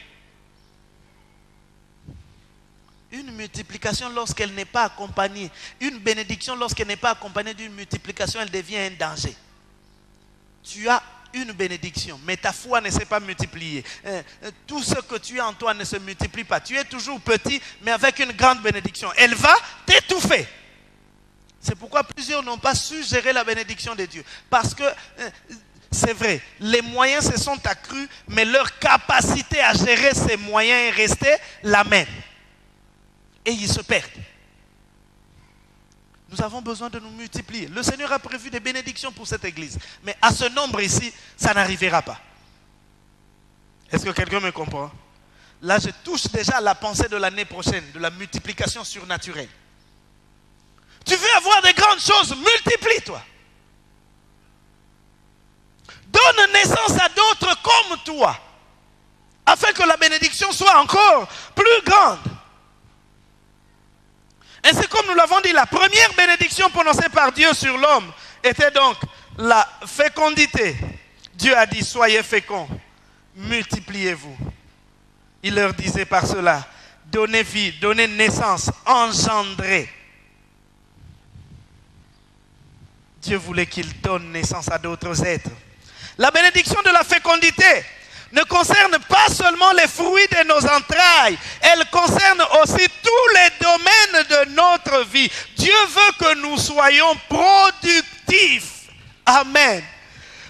Une multiplication, lorsqu'elle n'est pas accompagnée, une bénédiction, lorsqu'elle n'est pas accompagnée d'une multiplication, elle devient un danger. Tu as une bénédiction, mais ta foi ne s'est pas multipliée. Tout ce que tu as en toi ne se multiplie pas. Tu es toujours petit, mais avec une grande bénédiction. Elle va t'étouffer. C'est pourquoi plusieurs n'ont pas su gérer la bénédiction de Dieu. Parce que, c'est vrai, les moyens se sont accrus, mais leur capacité à gérer ces moyens est restée la même. Et ils se perdent. Nous avons besoin de nous multiplier. Le Seigneur a prévu des bénédictions pour cette église. Mais à ce nombre ici, ça n'arrivera pas. Est-ce que quelqu'un me comprend? Là, je touche déjà à la pensée de l'année prochaine, de la multiplication surnaturelle. Tu veux avoir de grandes choses, multiplie-toi. Donne naissance à d'autres comme toi, afin que la bénédiction soit encore plus grande. Et c'est comme nous l'avons dit, la première bénédiction prononcée par Dieu sur l'homme était donc la fécondité. Dieu a dit, soyez féconds, multipliez-vous. Il leur disait par cela, donnez vie, donnez naissance, engendrez. Dieu voulait qu'il donne naissance à d'autres êtres. La bénédiction de la fécondité ne concerne pas seulement les fruits de nos entrailles, elle concerne aussi tous les domaines de notre vie. Dieu veut que nous soyons productifs. Amen.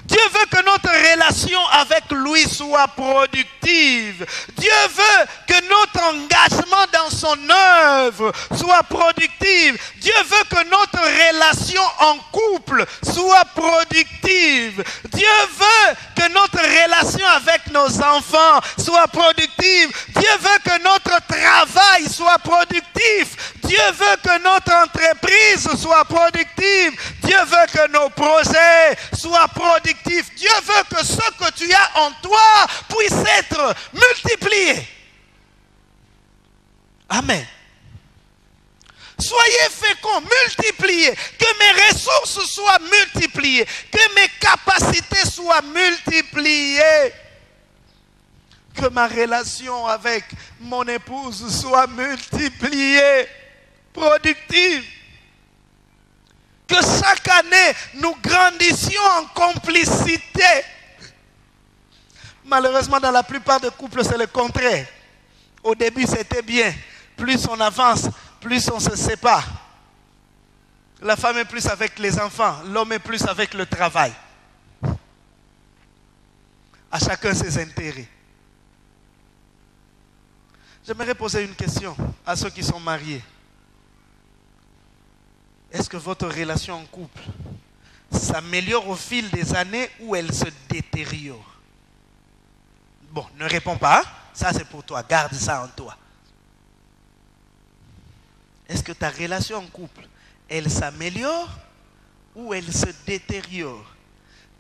Dieu veut que notre relation avec lui soit productive. Dieu veut que notre engagement dans son œuvre soit productif. Dieu veut que notre relation en couple soit productive. Dieu veut que notre relation avec nos enfants soit productive. Dieu veut que notre travail soit productif. Dieu veut que notre entreprise soit productive. Dieu veut que nos projets soient productifs. Dieu veut que ce que tu as en toi puisse être multiplié. Amen. Soyez féconds, multipliez. Que mes ressources soient multipliées. Que mes capacités soient multipliées. Que ma relation avec mon épouse soit multipliée, productive. Que chaque année, nous grandissions en complicité. Malheureusement, dans la plupart des couples, c'est le contraire. Au début, c'était bien. Plus on avance, plus on se sépare. La femme est plus avec les enfants, l'homme est plus avec le travail. À chacun ses intérêts. J'aimerais poser une question à ceux qui sont mariés. Est-ce que votre relation en couple s'améliore au fil des années ou elle se détériore? Bon, ne réponds pas. Ça, c'est pour toi. Garde ça en toi. Est-ce que ta relation en couple, elle s'améliore ou elle se détériore?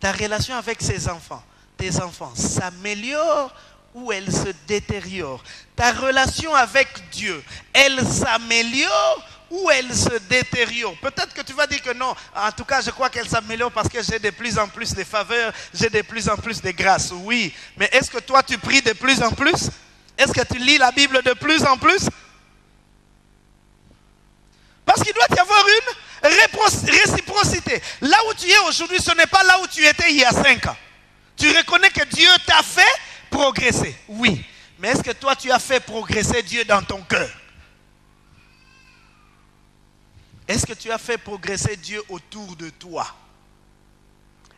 Ta relation avec tes enfants s'améliore ou elle se détériore? Ta relation avec Dieu, elle s'améliore ou elle se détériore? Peut-être que tu vas dire que non. En tout cas, je crois qu'elle s'améliore parce que j'ai de plus en plus de faveurs, j'ai de plus en plus de grâce. Oui, mais est-ce que toi tu pries de plus en plus? Est-ce que tu lis la Bible de plus en plus? Parce qu'il doit y avoir une réciprocité. Là où tu es aujourd'hui, ce n'est pas là où tu étais il y a 5 ans. Tu reconnais que Dieu t'a fait progresser. Oui, mais est-ce que toi tu as fait progresser Dieu dans ton cœur? Est-ce que tu as fait progresser Dieu autour de toi?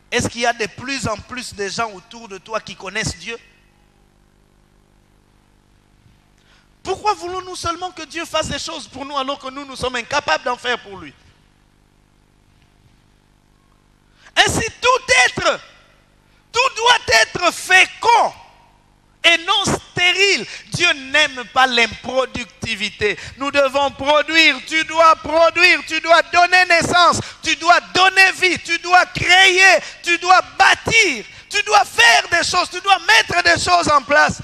Est-ce qu'il y a de plus en plus de gens autour de toi qui connaissent Dieu? Pourquoi Pourquoi voulons-nous seulement que Dieu fasse des choses pour nous alors que nous sommes incapables d'en faire pour lui? Ainsi, tout doit être fécond et non stérile. Dieu n'aime pas l'improductivité. Nous devons produire, tu dois donner naissance, tu dois donner vie, tu dois créer, tu dois bâtir, tu dois faire des choses, tu dois mettre des choses en place.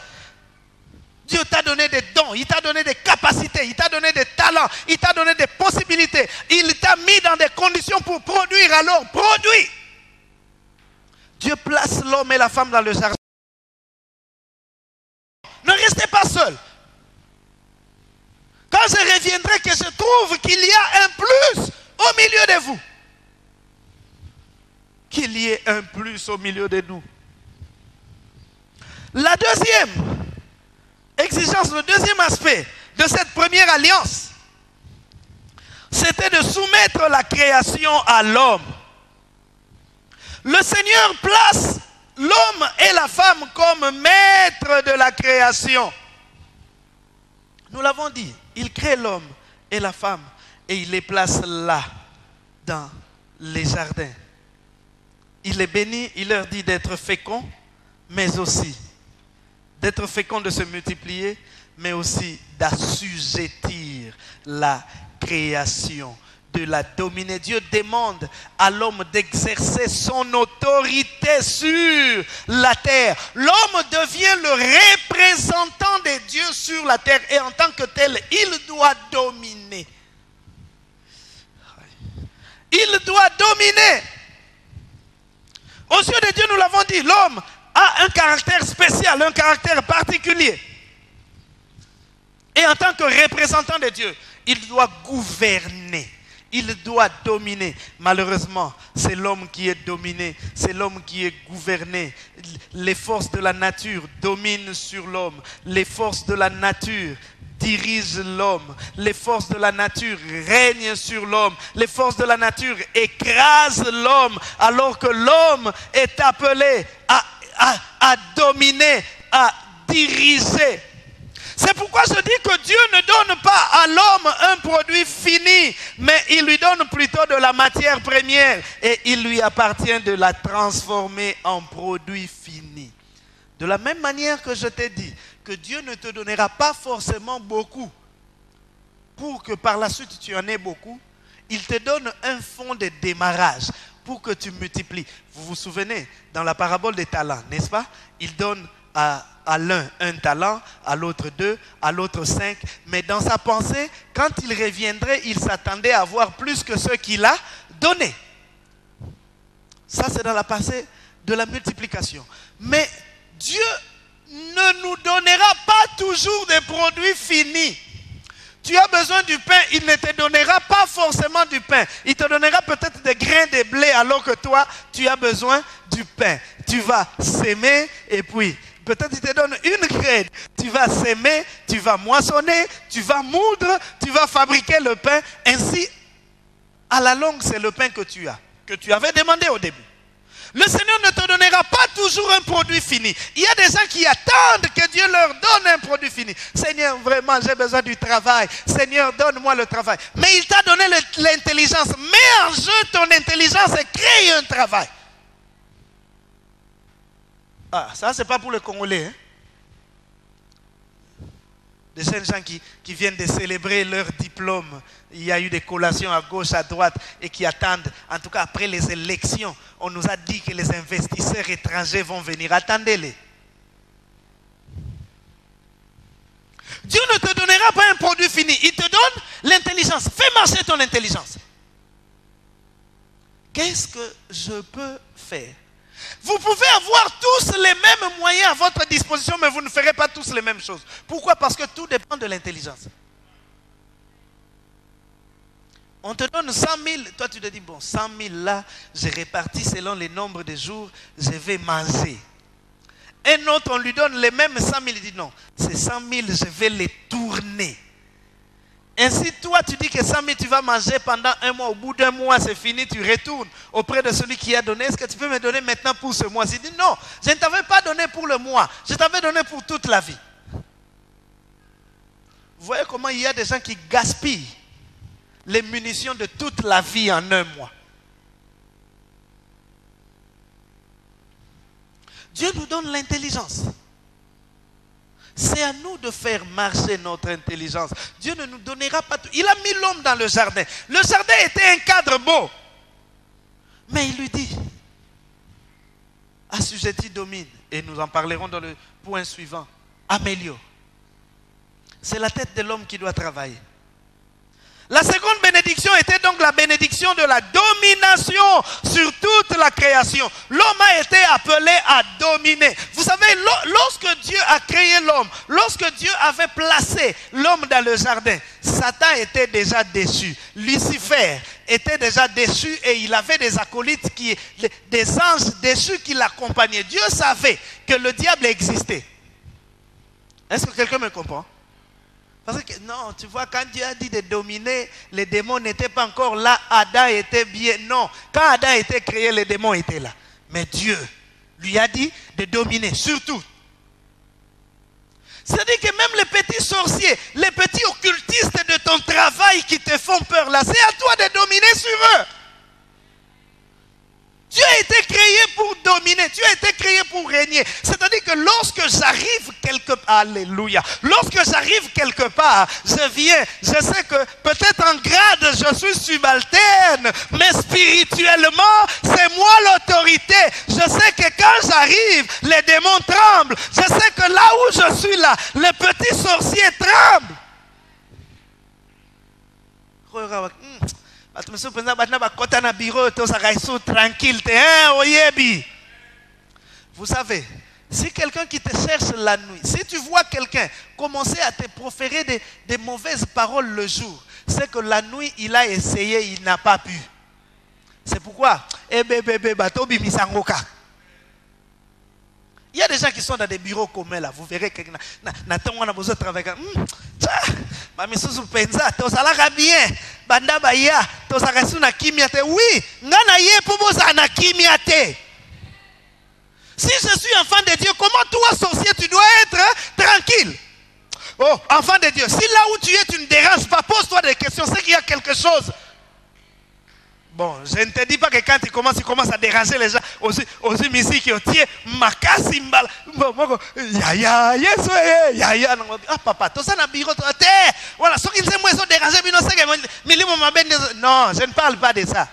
Dieu t'a donné des dons, il t'a donné des capacités, il t'a donné des talents, il t'a donné des possibilités. Il t'a mis dans des conditions pour produire, alors produis. Dieu place l'homme et la femme dans le jardin. Ne restez pas seuls. Quand je reviendrai, que je trouve qu'il y a un plus au milieu de vous. Qu'il y ait un plus au milieu de nous. La deuxième exigence, le deuxième aspect de cette première alliance, c'était de soumettre la création à l'homme. Le Seigneur place l'homme et la femme comme maîtres de la création. Nous l'avons dit, il crée l'homme et la femme et il les place là, dans les jardins. Il les bénit, il leur dit d'être féconds, mais aussi d'être féconds, de se multiplier, mais aussi d'assujettir la création, de la dominer. Dieu demande à l'homme d'exercer son autorité sur la terre. L'homme devient le représentant de Dieu sur la terre et en tant que tel, il doit dominer. Il doit dominer. Aux yeux de Dieu, nous l'avons dit, l'homme a un caractère spécial, un caractère particulier. Et en tant que représentant de Dieu, il doit gouverner. Il doit dominer. Malheureusement, c'est l'homme qui est dominé. C'est l'homme qui est gouverné. Les forces de la nature dominent sur l'homme. Les forces de la nature dirigent l'homme. Les forces de la nature règnent sur l'homme. Les forces de la nature écrasent l'homme. Alors que l'homme est appelé à dominer, à diriger. C'est pourquoi je dis que Dieu ne donne pas à l'homme un produit fini, mais il lui donne plutôt de la matière première et il lui appartient de la transformer en produit fini. De la même manière que je t'ai dit que Dieu ne te donnera pas forcément beaucoup pour que par la suite tu en aies beaucoup, il te donne un fonds de démarrage pour que tu multiplies. Vous vous souvenez, dans la parabole des talents, n'est-ce pas? Il donne à l'un un talent, à l'autre 2, à l'autre 5. Mais dans sa pensée, quand il reviendrait, il s'attendait à avoir plus que ce qu'il a donné. Ça, c'est dans la pensée de la multiplication. Mais Dieu ne nous donnera pas toujours des produits finis. Tu as besoin du pain, il ne te donnera pas forcément du pain. Il te donnera peut-être des grains de blé alors que toi, tu as besoin du pain. Tu vas s'aimer et puis peut-être il te donne une graine. Tu vas s'aimer, tu vas moissonner, tu vas moudre, tu vas fabriquer le pain. Ainsi, à la longue, c'est le pain que tu as, que tu avais demandé au début. Le Seigneur ne te donnera pas toujours un produit fini. Il y a des gens qui attendent que Dieu leur donne un produit fini. Seigneur, vraiment, j'ai besoin du travail. Seigneur, donne-moi le travail. Mais il t'a donné l'intelligence. Mets en jeu ton intelligence et crée un travail. Ah, ça, c'est pas pour les Congolais. Hein? Des jeunes gens qui viennent de célébrer leur diplôme. Il y a eu des collations à gauche, à droite et qui attendent. En tout cas, après les élections, on nous a dit que les investisseurs étrangers vont venir. Attendez-les. Dieu ne te donnera pas un produit fini. Il te donne l'intelligence. Fais marcher ton intelligence. Qu'est-ce que je peux faire? Vous pouvez avoir tous les mêmes moyens à votre disposition, mais vous ne ferez pas tous les mêmes choses. Pourquoi? Parce que tout dépend de l'intelligence. On te donne 100 000, toi tu te dis, bon, 100 000 là, j'ai réparti selon les nombres de jours, je vais manger. Un autre, on lui donne les mêmes 100 000, il dit non, ces 100 000, je vais les tourner. Ainsi, toi, tu dis que 100 000, tu vas manger pendant un mois. Au bout d'un mois, c'est fini, tu retournes auprès de celui qui a donné. Est-ce que tu peux me donner maintenant pour ce mois? Il dit non, je ne t'avais pas donné pour le mois. Je t'avais donné pour toute la vie. Vous voyez comment il y a des gens qui gaspillent les munitions de toute la vie en un mois. Dieu nous donne l'intelligence. C'est à nous de faire marcher notre intelligence. Dieu ne nous donnera pas tout. Il a mis l'homme dans le jardin. Le jardin était un cadre beau. Mais il lui dit, assujetti domine. Et nous en parlerons dans le point suivant. Améliore. C'est la tête de l'homme qui doit travailler. La seconde bénédiction était donc la bénédiction de la domination sur toute la création. L'homme a été appelé à dominer. Vous savez, lorsque Dieu a créé l'homme, lorsque Dieu avait placé l'homme dans le jardin, Satan était déjà déçu. Lucifer était déjà déçu et il avait des acolytes, des anges déçus qui l'accompagnaient. Dieu savait que le diable existait. Est-ce que quelqu'un me comprend? Parce que non, tu vois, quand Dieu a dit de dominer, les démons n'étaient pas encore là. Adam était bien. Non, quand Adam était créé, les démons étaient là. Mais Dieu lui a dit de dominer, surtout. C'est-à-dire que même les petits sorciers, les petits occultistes de ton travail qui te font peur là, c'est à toi de dominer sur eux. Tu as été créé pour dominer, tu as été créé pour régner. C'est-à-dire que lorsque j'arrive quelque part, alléluia, lorsque j'arrive quelque part, je viens, je sais que peut-être en grade je suis subalterne, mais spirituellement, c'est moi l'autorité. Je sais que quand j'arrive, les démons tremblent. Je sais que là où je suis là, les petits sorciers tremblent. Vous savez, si quelqu'un qui te cherche la nuit, si tu vois quelqu'un commencer à te proférer des mauvaises paroles le jour, c'est que la nuit il a essayé, il n'a pas pu. C'est pourquoi il y a des gens qui sont dans des bureaux communs là, vous verrez que on a besoin de travailler. Oui, si je suis enfant de Dieu, comment toi, sorcier, tu dois être tranquille? Oh, enfant de Dieu, si là où tu es, tu ne déranges pas, pose-toi des questions, c'est qu'il y a quelque chose. Bon, je ne te dis pas que quand il commence à déranger les gens, aux musiques qui ont tiré, Makasimbal, ah papa, tout ça n'a bureau, voilà, ceux qui disent moi ils sont dérangés, non, je ne parle pas de ça.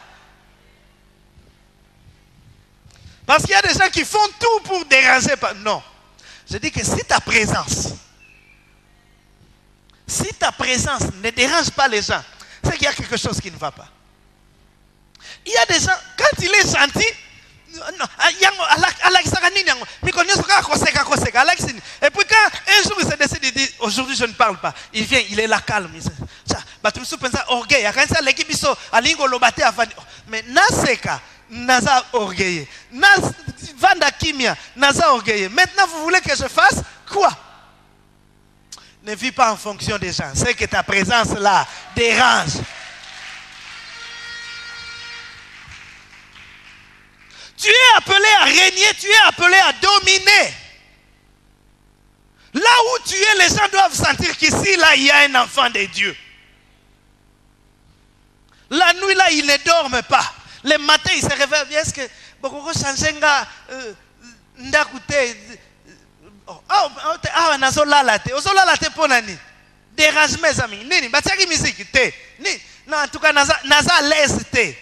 Parce qu'il y a des gens qui font tout pour déranger, non. Je dis que si ta présence ne dérange pas les gens, c'est qu'il y a quelque chose qui ne va pas. Il y a des gens, quand il est gentil, et puis quand un jour il se décide, il dit aujourd'hui je ne parle pas, il vient, il est là calme, orgueil, mais naseka naza orgueil, vanda kimia naza orgueil. Maintenant vous voulez que je fasse quoi? Ne vis pas en fonction des gens, c'est que ta présence là dérange. Tu es appelé à régner, tu es appelé à dominer. Là où tu es, les gens doivent sentir qu'ici, là, il y a un enfant de Dieu. La nuit, là, ils ne dorment pas. Le matin, ils se réveillent. Est-ce que Bokoko Sanchenga Ndakute Nazolalate Ponani dérange mes amis. Nini, Batiaki musique, te. Non, en tout cas, Naza laisse te.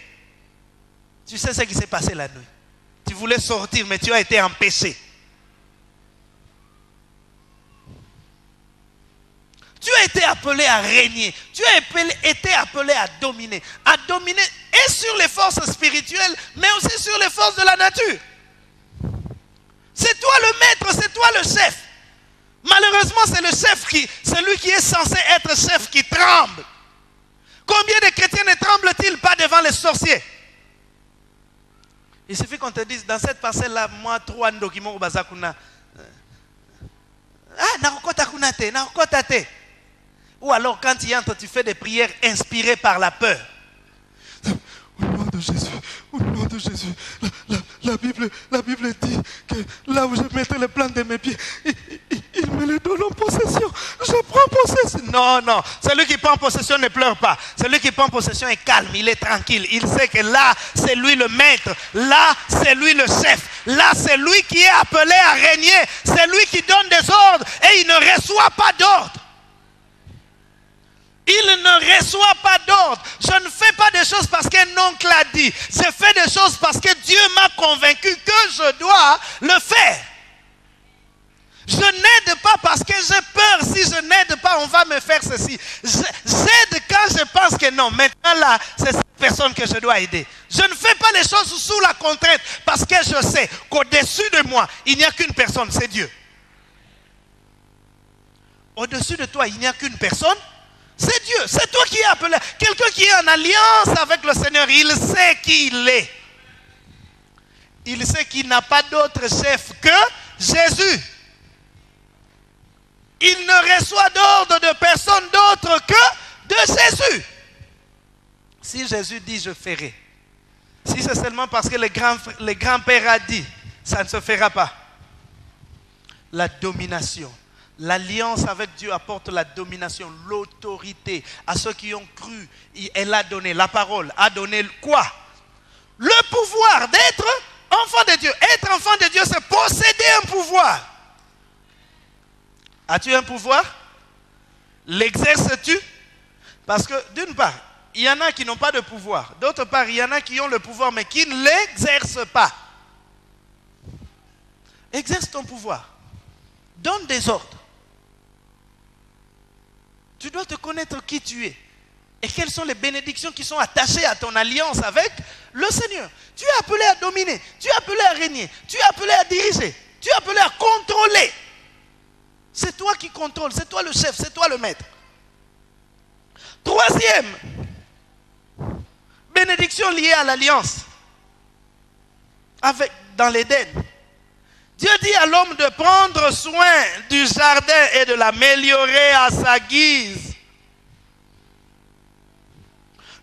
Tu sais ce qui s'est passé la nuit. Tu voulais sortir, mais tu as été empêché. Tu as été appelé à régner. Tu as été appelé à dominer. À dominer et sur les forces spirituelles, mais aussi sur les forces de la nature. C'est toi le maître, c'est toi le chef. Malheureusement, c'est le chef celui qui est censé être chef qui tremble. Combien de chrétiens ne tremblent-ils pas devant les sorciers? Il suffit qu'on te dise, dans cette parcelle-là, moi, 3 documents au Bazakuna. Ah, nakokota kunate, nakokota te. Ou alors, quand tu entres, tu fais des prières inspirées par la peur. Au nom de Jésus, au nom de Jésus, la Bible dit que là où je mettrai les plantes de mes pieds, Il me le donne en possession. Je prends possession. Non, non. Celui qui prend possession ne pleure pas. Celui qui prend possession est calme, il est tranquille. Il sait que là, c'est lui le maître. Là, c'est lui le chef. Là, c'est lui qui est appelé à régner. C'est lui qui donne des ordres et il ne reçoit pas d'ordre. Il ne reçoit pas d'ordre. Je ne fais pas des choses parce qu'un oncle a dit. Je fais des choses parce que Dieu m'a convaincu que je dois le faire. Je n'aide pas parce que j'ai peur. Si je n'aide pas, on va me faire ceci. J'aide quand je pense que non. Maintenant là, c'est cette personne que je dois aider. Je ne fais pas les choses sous la contrainte parce que je sais qu'au-dessus de moi, il n'y a qu'une personne, c'est Dieu. Au-dessus de toi, il n'y a qu'une personne, c'est Dieu. C'est toi qui es appelé. Quelqu'un qui est en alliance avec le Seigneur, il sait qui il est. Il sait qu'il n'a pas d'autre chef que Jésus. Il ne reçoit d'ordre de personne d'autre que de Jésus. Si Jésus dit, je ferai. Si c'est seulement parce que le grand-père a dit, ça ne se fera pas. La domination. L'alliance avec Dieu apporte la domination, l'autorité. À ceux qui ont cru, elle a donné, la parole a donné quoi? Le pouvoir d'être enfant de Dieu. Être enfant de Dieu, c'est posséder un pouvoir. As-tu un pouvoir? L'exerces-tu? Parce que d'une part, il y en a qui n'ont pas de pouvoir. D'autre part, il y en a qui ont le pouvoir mais qui ne l'exercent pas. Exerce ton pouvoir. Donne des ordres. Tu dois te connaître qui tu es. Et quelles sont les bénédictions qui sont attachées à ton alliance avec le Seigneur. Tu es appelé à dominer. Tu es appelé à régner. Tu es appelé à diriger. Tu es appelé à contrôler. C'est toi qui contrôles, c'est toi le chef, c'est toi le maître. Troisième, bénédiction liée à l'alliance dans l'Éden. Dieu dit à l'homme de prendre soin du jardin et de l'améliorer à sa guise.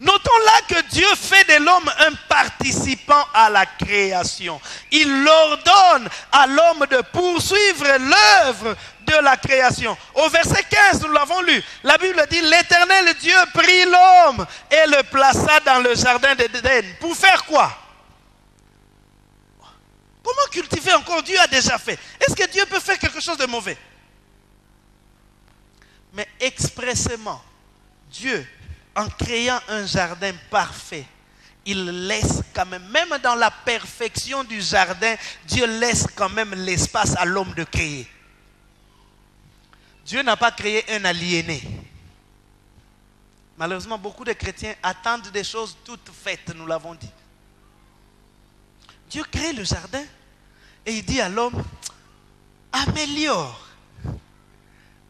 Notons là que Dieu fait de l'homme un participant à la création. Il ordonne à l'homme de poursuivre l'œuvre de la création. Au verset 15, nous l'avons lu. La Bible dit, l'Éternel Dieu prit l'homme et le plaça dans le jardin d'Éden. Pour faire quoi? Comment cultiver encore? Dieu a déjà fait. Est-ce que Dieu peut faire quelque chose de mauvais? Mais expressément, Dieu, en créant un jardin parfait, il laisse quand même dans la perfection du jardin, Dieu laisse quand même l'espace à l'homme de créer. Dieu n'a pas créé un aliéné. Malheureusement, beaucoup de chrétiens attendent des choses toutes faites, nous l'avons dit. Dieu crée le jardin et il dit à l'homme, améliore.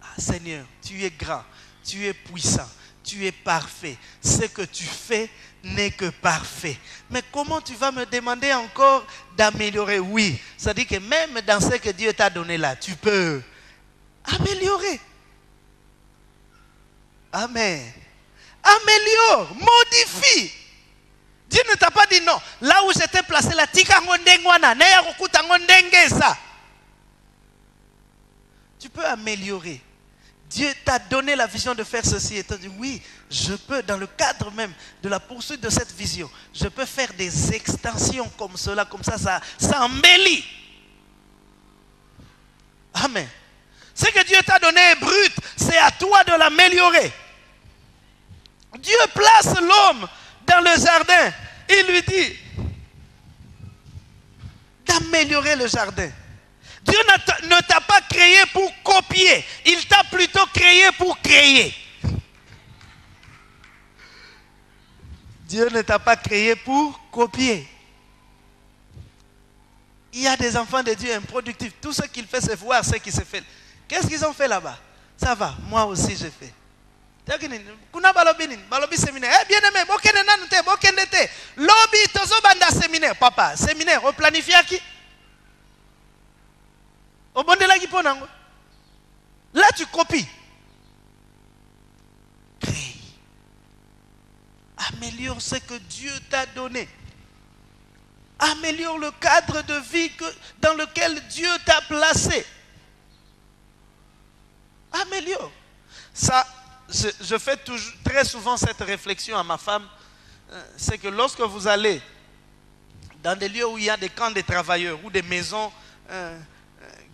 Ah, Seigneur, tu es grand, tu es puissant. Tu es parfait. Ce que tu fais n'est que parfait. Mais comment tu vas me demander encore d'améliorer? Oui, ça dit que même dans ce que Dieu t'a donné là, tu peux améliorer. Amen. Améliore, modifie. Dieu ne t'a pas dit non. Là où j'étais placé, là, tu peux améliorer. Dieu t'a donné la vision de faire ceci et tu as dit oui, je peux, dans le cadre même de la poursuite de cette vision, je peux faire des extensions comme cela, comme ça embellit. Amen. Ce que Dieu t'a donné est brut, c'est à toi de l'améliorer. Dieu place l'homme dans le jardin, il lui dit d'améliorer le jardin. Dieu ne t'a pas créé pour copier. Il t'a plutôt créé pour créer. Dieu ne t'a pas créé pour copier. Il y a des enfants de Dieu improductifs. Tout ce qu'il fait, c'est voir ce qui se fait. Qu'est-ce qu'ils ont fait là-bas? Ça va, moi aussi je fais. Kuna balobi séminaire. Eh bien aimé, bokende nanute, bokende te. Lobi tozo banda séminaire. Papa, séminaire, on planifie à qui? Là tu copies. Crée. Améliore ce que Dieu t'a donné. Améliore le cadre de vie dans lequel Dieu t'a placé. améliore. Ça, je fais très souvent cette réflexion à ma femme. C'est que lorsque vous allez dans des lieux où il y a des camps de travailleurs ou des maisons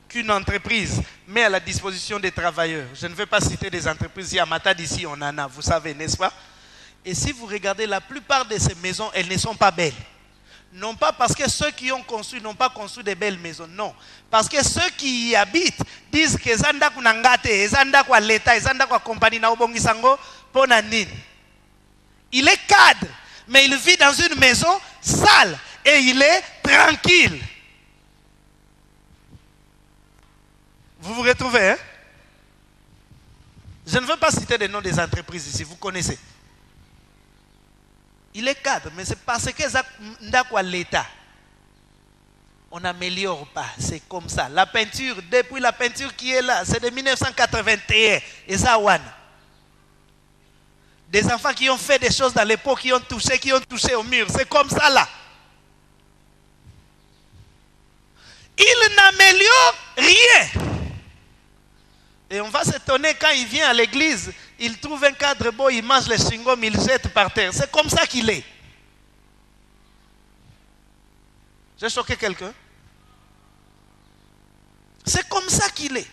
qu'une entreprise met à la disposition des travailleurs. Je ne vais pas citer des entreprises. Il y a Matad ici, on en a, vous savez, n'est-ce pas? Et si vous regardez, la plupart de ces maisons, elles ne sont pas belles. Non pas parce que ceux qui ont construit n'ont pas construit des belles maisons, non. Parce que ceux qui y habitent disent que Zanda Kunangate, Zanda kwa l'État, Zanda kwa compagnie na Obongisango, Ponanin. Il est cadre, mais il vit dans une maison sale et il est tranquille. Vous vous retrouvez, hein? Je ne veux pas citer les noms des entreprises ici, vous connaissez. Il est cadre, mais c'est parce que l'État, on n'améliore pas, c'est comme ça. La peinture, depuis la peinture qui est là, c'est de 1981, et ça, des enfants qui ont fait des choses dans l'époque, qui ont touché au mur, c'est comme ça là. Il n'améliore rien. Et on va s'étonner quand il vient à l'église, il trouve un cadre beau, il mange les chewing-gums, il jette par terre. C'est comme ça qu'il est. J'ai choqué quelqu'un? C'est comme ça qu'il est.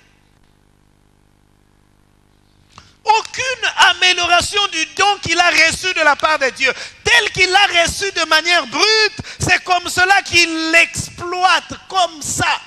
Aucune amélioration du don qu'il a reçu de la part de Dieu, tel qu'il l'a reçu de manière brute, c'est comme cela qu'il l'exploite, comme ça.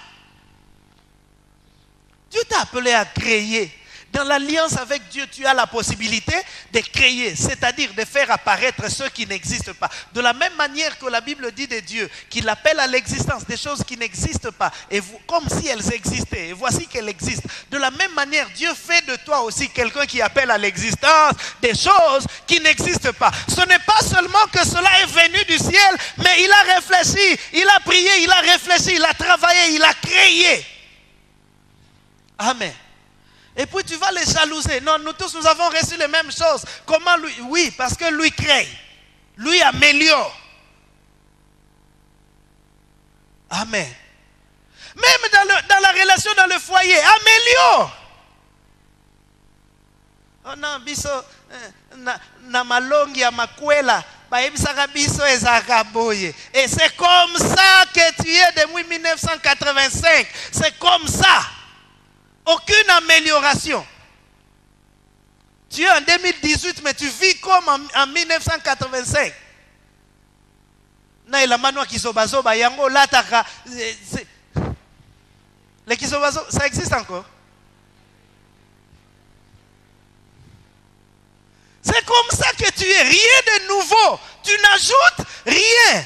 Dieu t'a appelé à créer. Dans l'alliance avec Dieu, tu as la possibilité de créer, c'est-à-dire de faire apparaître ceux qui n'existent pas. De la même manière que la Bible dit de Dieu, qu'il appelle à l'existence des choses qui n'existent pas, et comme si elles existaient, et voici qu'elles existent. De la même manière, Dieu fait de toi aussi quelqu'un qui appelle à l'existence des choses qui n'existent pas. Ce n'est pas seulement que cela est venu du ciel, mais il a réfléchi, il a prié, il a réfléchi, il a travaillé, il a créé. Amen. Et puis tu vas les jalouser. Non, nous tous, nous avons reçu les mêmes choses. Comment lui? Oui, parce que lui crée. Lui améliore. Amen. Même dans la relation, dans le foyer, améliore. Oh non, biso, na malongi ya makwela. Et c'est comme ça que tu es depuis 1985. C'est comme ça. Aucune amélioration. Tu es en 2018, mais tu vis comme en 1985. Na ila manwa kisobazoba yango lataka. Les kisobazoba, ça existe encore? C'est comme ça que tu es. Rien de nouveau. Tu n'ajoutes rien.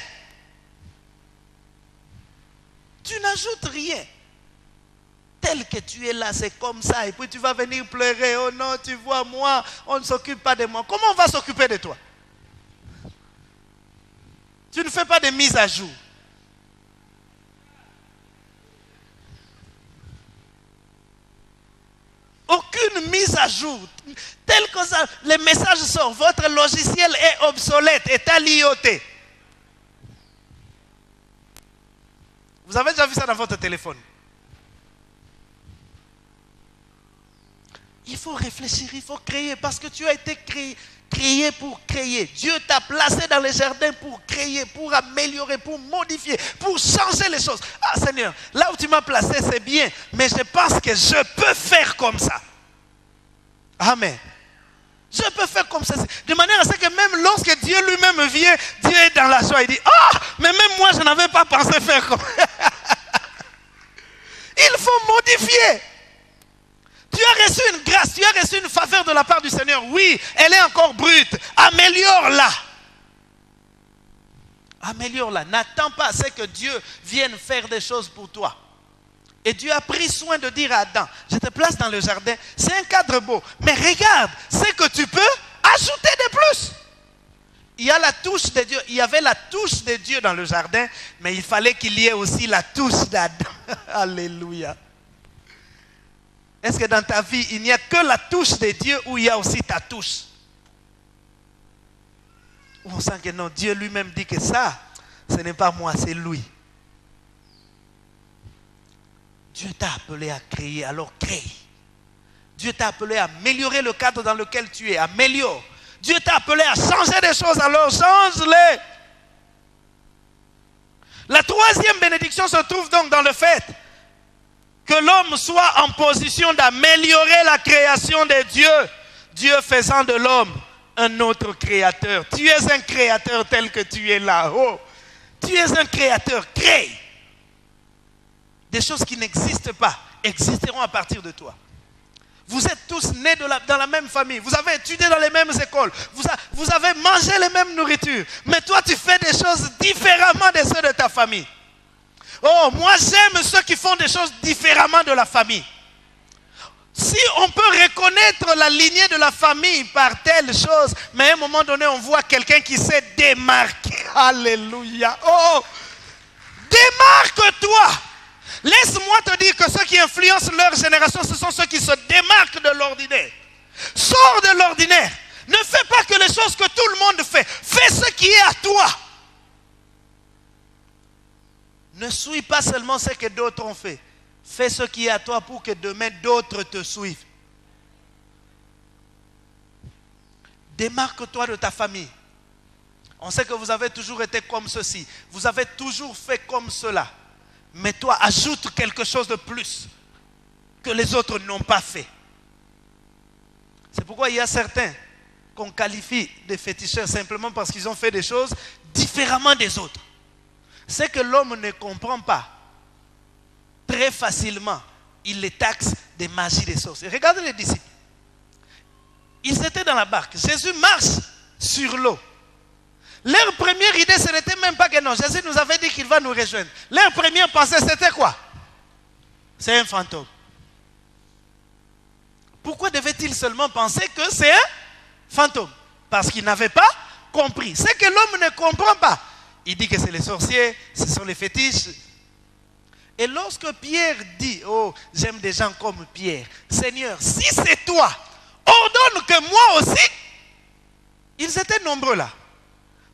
Tu n'ajoutes rien. Tel que tu es là, c'est comme ça. Et puis tu vas venir pleurer. Oh non, tu vois, moi, on ne s'occupe pas de moi. Comment on va s'occuper de toi? Tu ne fais pas de mise à jour. Aucune mise à jour. Tel que ça, les messages sortent. Votre logiciel est obsolète, est alioté. Vous avez déjà vu ça dans votre téléphone? Il faut réfléchir, il faut créer, parce que tu as été créé pour créer. Dieu t'a placé dans les jardins pour créer, pour améliorer, pour modifier, pour changer les choses. Ah Seigneur, là où tu m'as placé, c'est bien, mais je pense que je peux faire comme ça. Amen. Je peux faire comme ça. De manière à ce que même lorsque Dieu lui-même vient, Dieu est dans la joie. Il dit, ah, mais même moi, je n'avais pas pensé faire comme ça. Il faut modifier. Tu as reçu une grâce, tu as reçu une faveur de la part du Seigneur. Oui, elle est encore brute. Améliore-la. Améliore-la. N'attends pas à ce que Dieu vienne faire des choses pour toi. Et Dieu a pris soin de dire à Adam, je te place dans le jardin. C'est un cadre beau. Mais regarde, ce que tu peux ajouter de plus. Il y a la touche de Dieu. Il y avait la touche de Dieu dans le jardin. Mais il fallait qu'il y ait aussi la touche d'Adam. Alléluia. Est-ce que dans ta vie, il n'y a que la touche de Dieu ou il y a aussi ta touche? Ou on sent que non, Dieu lui-même dit que ça, ce n'est pas moi, c'est lui. Dieu t'a appelé à créer, alors crée. Dieu t'a appelé à améliorer le cadre dans lequel tu es. Améliore. Dieu t'a appelé à changer des choses, alors change-les. La troisième bénédiction se trouve donc dans le fait que l'homme soit en position d'améliorer la création de Dieu. Dieu faisant de l'homme un autre créateur. Tu es un créateur tel que tu es là-haut. Tu es un créateur, crée. Des choses qui n'existent pas existeront à partir de toi. Vous êtes tous nés dans la même famille. Vous avez étudié dans les mêmes écoles. Vous avez mangé les mêmes nourritures. Mais toi, tu fais des choses différemment de ceux de ta famille. Oh, moi, j'aime ceux qui font des choses différemment de la famille. Si on peut reconnaître la lignée de la famille par telle chose, mais à un moment donné, on voit quelqu'un qui s'est démarqué. Alléluia. Oh, démarque-toi. Laisse-moi te dire que ceux qui influencent leur génération, ce sont ceux qui se démarquent de l'ordinaire. Sors de l'ordinaire. Ne fais pas que les choses que tout le monde fait. Fais ce qui est à toi. Ne suis pas seulement ce que d'autres ont fait. Fais ce qui est à toi pour que demain d'autres te suivent. Démarque-toi de ta famille. On sait que vous avez toujours été comme ceci. Vous avez toujours fait comme cela. Mais toi, ajoute quelque chose de plus que les autres n'ont pas fait. C'est pourquoi il y a certains qu'on qualifie de féticheurs simplement parce qu'ils ont fait des choses différemment des autres. C'est que l'homme ne comprend pas. Très facilement, il les taxe des magies des sorciers. Regardez les disciples. Ils étaient dans la barque. Jésus marche sur l'eau. Leur première idée, ce n'était même pas que non. Jésus nous avait dit qu'il va nous rejoindre. Leur première pensée, c'était quoi? C'est un fantôme. Pourquoi devait-il seulement penser que c'est un fantôme? Parce qu'il n'avait pas compris. C'est que l'homme ne comprend pas. Il dit que c'est les sorciers, ce sont les fétiches. Et lorsque Pierre dit, oh, j'aime des gens comme Pierre, Seigneur, si c'est toi, ordonne que moi aussi, ils étaient nombreux là.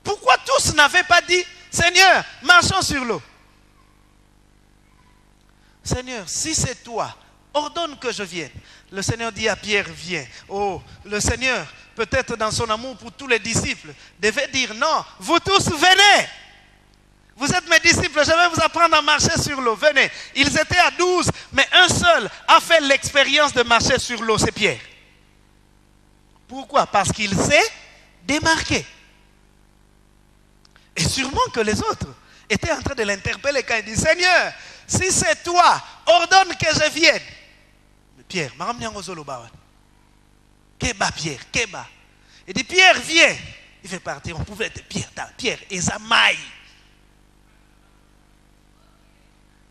Pourquoi tous n'avaient pas dit, Seigneur, marchons sur l'eau? Seigneur, si c'est toi, ordonne que je vienne. Le Seigneur dit à Pierre, viens. Oh, le Seigneur, peut-être dans son amour pour tous les disciples, devait dire, non, vous tous venez. Vous êtes mes disciples, je vais vous apprendre à marcher sur l'eau. Venez. Ils étaient à 12, mais un seul a fait l'expérience de marcher sur l'eau, c'est Pierre. Pourquoi? Parce qu'il s'est démarqué. Et sûrement que les autres étaient en train de l'interpeller quand il dit, Seigneur, si c'est toi, ordonne que je vienne. Mais Pierre, Keba Pierre, Keba. Il dit, Pierre, viens. Il fait partir, on pouvait être Pierre, Ezamaï.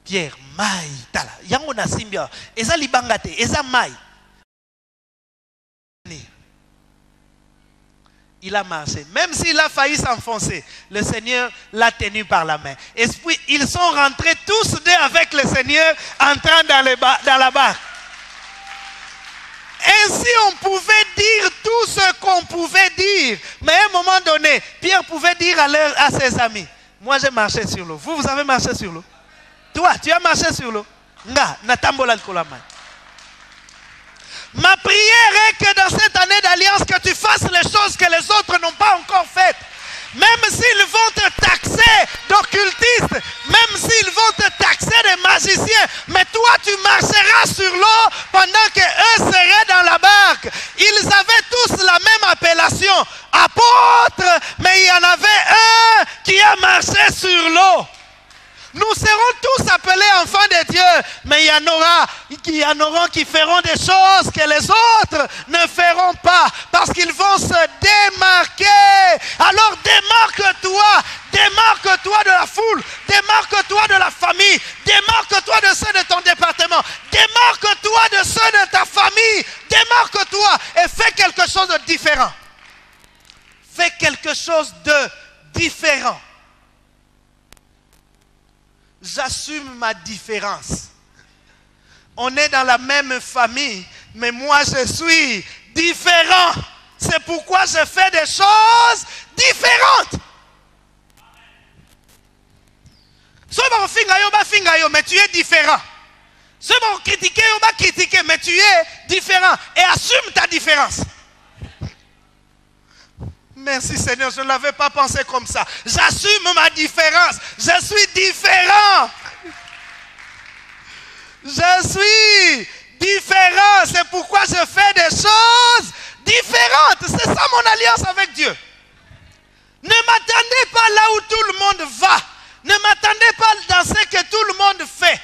Pierre, Maï, Tala. Yangona Simbia, Eza Libangate, Ezamaï. Il a marché. Même s'il a failli s'enfoncer, le Seigneur l'a tenu par la main. Et puis, ils sont rentrés tous deux avec le Seigneur, entrant dans la barque. Ainsi, on pouvait dire tout ce qu'on pouvait dire. Mais à un moment donné, Pierre pouvait dire à ses amis, moi j'ai marché sur l'eau. Vous avez marché sur l'eau? Toi, tu as marché sur l'eau? Nga, natambola l'kolamai. Ma prière est que dans cette année d'alliance, que tu fasses les choses que les autres n'ont pas encore faites. Même s'ils vont te taxer d'occultiste, même s'ils vont te taxer de magicien, mais toi tu marcheras sur l'eau pendant qu'eux seraient dans la barque. Ils avaient tous la même appellation, apôtre, mais il y en avait un qui a marché sur l'eau. Nous serons tous appelés enfants de Dieu, mais il y en aura qui feront des choses que les autres ne feront pas, parce qu'ils vont se démarquer. Alors démarque-toi de la foule, démarque-toi de la famille, démarque-toi de ceux de ton département, démarque-toi de ceux de ta famille, démarque-toi et fais quelque chose de différent. Fais quelque chose de différent. J'assume ma différence. On est dans la même famille, mais moi je suis différent. C'est pourquoi je fais des choses différentes. Mais tu es différent. C'est bon, critiquer, on va critiquer, mais tu es différent et assume ta différence. Merci Seigneur, je ne l'avais pas pensé comme ça. J'assume ma différence. Je suis différent. Je suis différent. C'est pourquoi je fais des choses différentes. C'est ça mon alliance avec Dieu. Ne m'attendez pas là où tout le monde va. Ne m'attendez pas dans ce que tout le monde fait.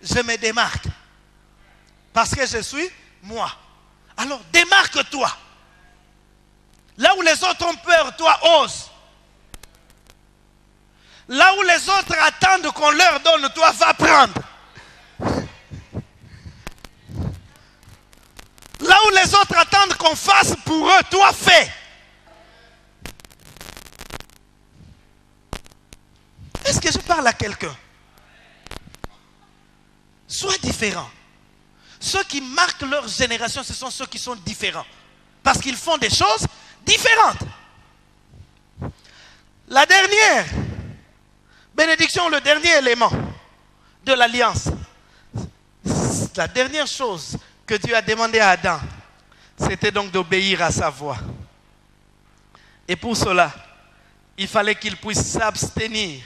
Je me démarque. Parce que je suis moi. Alors démarque-toi. Là où les autres ont peur, toi ose. Là où les autres attendent qu'on leur donne, toi va prendre. Là où les autres attendent qu'on fasse pour eux, toi fais. Est-ce que je parle à quelqu'un? Sois différent. Ceux qui marquent leur génération, ce sont ceux qui sont différents. Parce qu'ils font des choses différentes. La dernière bénédiction, le dernier élément de l'alliance, la dernière chose que Dieu a demandé à Adam, c'était donc d'obéir à sa voix. Et pour cela, il fallait qu'il puisse s'abstenir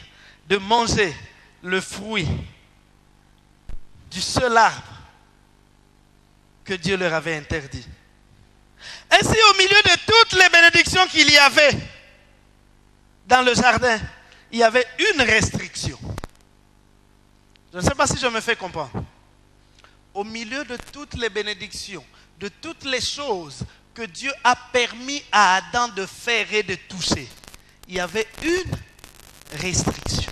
de manger le fruit du seul arbre que Dieu leur avait interdit. Ainsi, au milieu de toutes les bénédictions qu'il y avait dans le jardin, il y avait une restriction. Je ne sais pas si je me fais comprendre. Au milieu de toutes les bénédictions, de toutes les choses que Dieu a permis à Adam de faire et de toucher, il y avait une restriction.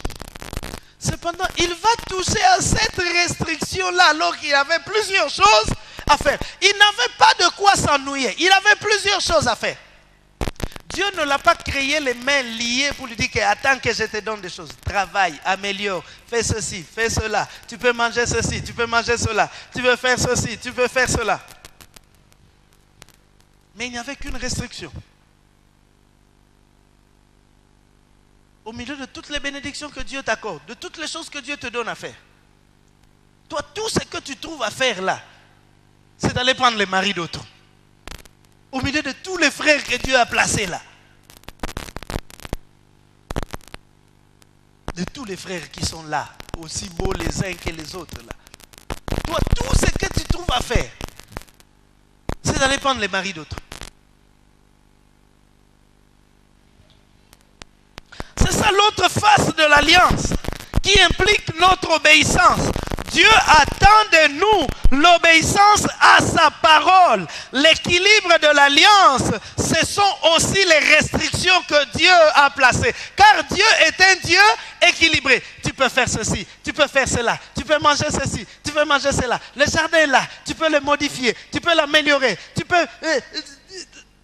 Cependant, il va toucher à cette restriction-là alors qu'il y avait plusieurs choses à faire. Il n'avait pas de quoi s'ennuyer. Il avait plusieurs choses à faire. Dieu ne l'a pas créé les mains liées pour lui dire que attends que je te donne des choses. Travaille, améliore, fais ceci, fais cela. Tu peux manger ceci, tu peux manger cela. Tu veux faire ceci, tu peux faire cela. Mais il n'y avait qu'une restriction. Au milieu de toutes les bénédictions que Dieu t'accorde, de toutes les choses que Dieu te donne à faire. Toi, tout ce que tu trouves à faire là, c'est d'aller prendre les maris d'autres. Au milieu de tous les frères que Dieu a placés là. De tous les frères qui sont là, aussi beaux les uns que les autres là. Toi, tout ce que tu trouves à faire, c'est d'aller prendre les maris d'autres. C'est ça l'autre face de l'alliance qui implique notre obéissance. Dieu attend de nous l'obéissance à sa parole. L'équilibre de l'alliance, ce sont aussi les restrictions que Dieu a placées. Car Dieu est un Dieu équilibré. Tu peux faire ceci, tu peux faire cela, tu peux manger ceci, tu peux manger cela. Le jardin est là, tu peux le modifier, tu peux l'améliorer, tu peux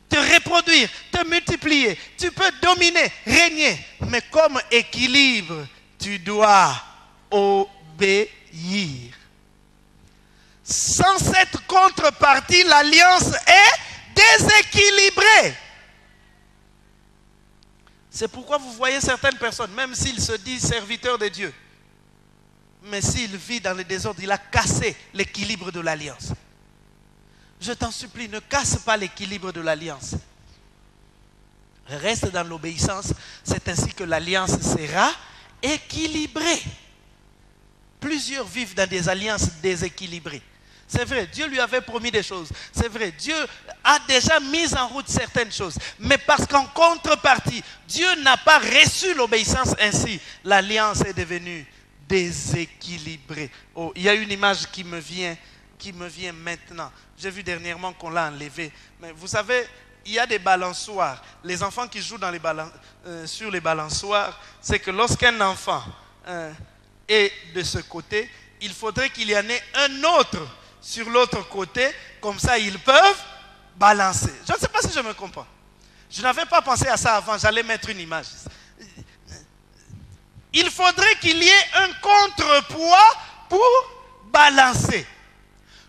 te reproduire, te multiplier, tu peux dominer, régner. Mais comme équilibre, tu dois obéir. Sans cette contrepartie, l'alliance est déséquilibrée. C'est pourquoi vous voyez certaines personnes, même s'ils se disent serviteurs de Dieu, mais s'il vit dans le désordre, il a cassé l'équilibre de l'alliance. Je t'en supplie, ne casse pas l'équilibre de l'alliance. Reste dans l'obéissance, c'est ainsi que l'alliance sera équilibrée. Plusieurs vivent dans des alliances déséquilibrées. C'est vrai, Dieu lui avait promis des choses. C'est vrai, Dieu a déjà mis en route certaines choses. Mais parce qu'en contrepartie, Dieu n'a pas reçu l'obéissance ainsi, l'alliance est devenue déséquilibrée. Oh, il y a une image qui me vient maintenant. J'ai vu dernièrement qu'on l'a enlevée. Mais vous savez, il y a des balançoires. Les enfants qui jouent dans sur les balançoires, c'est que lorsqu'un enfant est de ce côté, il faudrait qu'il y en ait un autre sur l'autre côté, comme ça ils peuvent balancer. Je ne sais pas si je me comprends. Je n'avais pas pensé à ça avant, j'allais mettre une image. Il faudrait qu'il y ait un contrepoids pour balancer.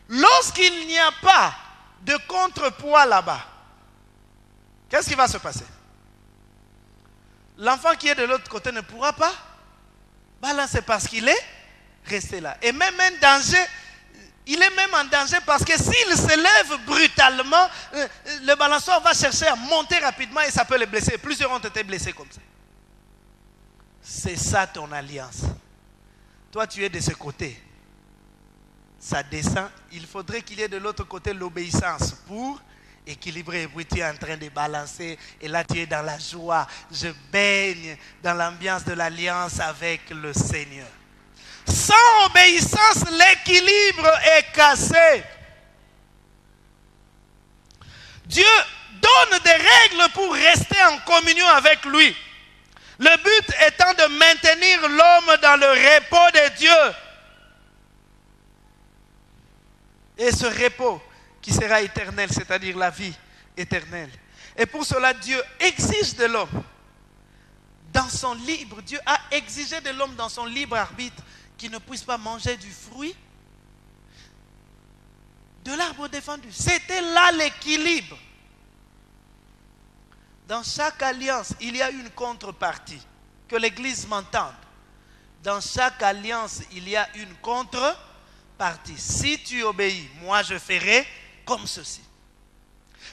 Lorsqu'il n'y a pas de contrepoids là-bas, qu'est-ce qui va se passer? L'enfant qui est de l'autre côté ne pourra pas balancer parce qu'il est resté là. Et même un danger il est même en danger parce que s'il se lève brutalement, le balançoire va chercher à monter rapidement et ça peut le blesser. Plusieurs ont été blessés comme ça. C'est ça ton alliance. Toi, tu es de ce côté. Ça descend. Il faudrait qu'il y ait de l'autre côté l'obéissance pour équilibrer. Et puis tu es en train de balancer. Et là, tu es dans la joie. Je baigne dans l'ambiance de l'alliance avec le Seigneur. Sans obéissance, l'équilibre est cassé. Dieu donne des règles pour rester en communion avec lui. Le but étant de maintenir l'homme dans le repos de Dieu. Et ce repos qui sera éternel, c'est-à-dire la vie éternelle. Et pour cela, Dieu exige de l'homme, dans son libre, Dieu a exigé de l'homme dans son libre arbitre qu'il ne puisse pas manger du fruit de l'arbre défendu. C'était là l'équilibre. Dans chaque alliance, il y a une contrepartie. Que l'Église m'entende. Dans chaque alliance, il y a une contrepartie. Si tu obéis, moi je ferai comme ceci.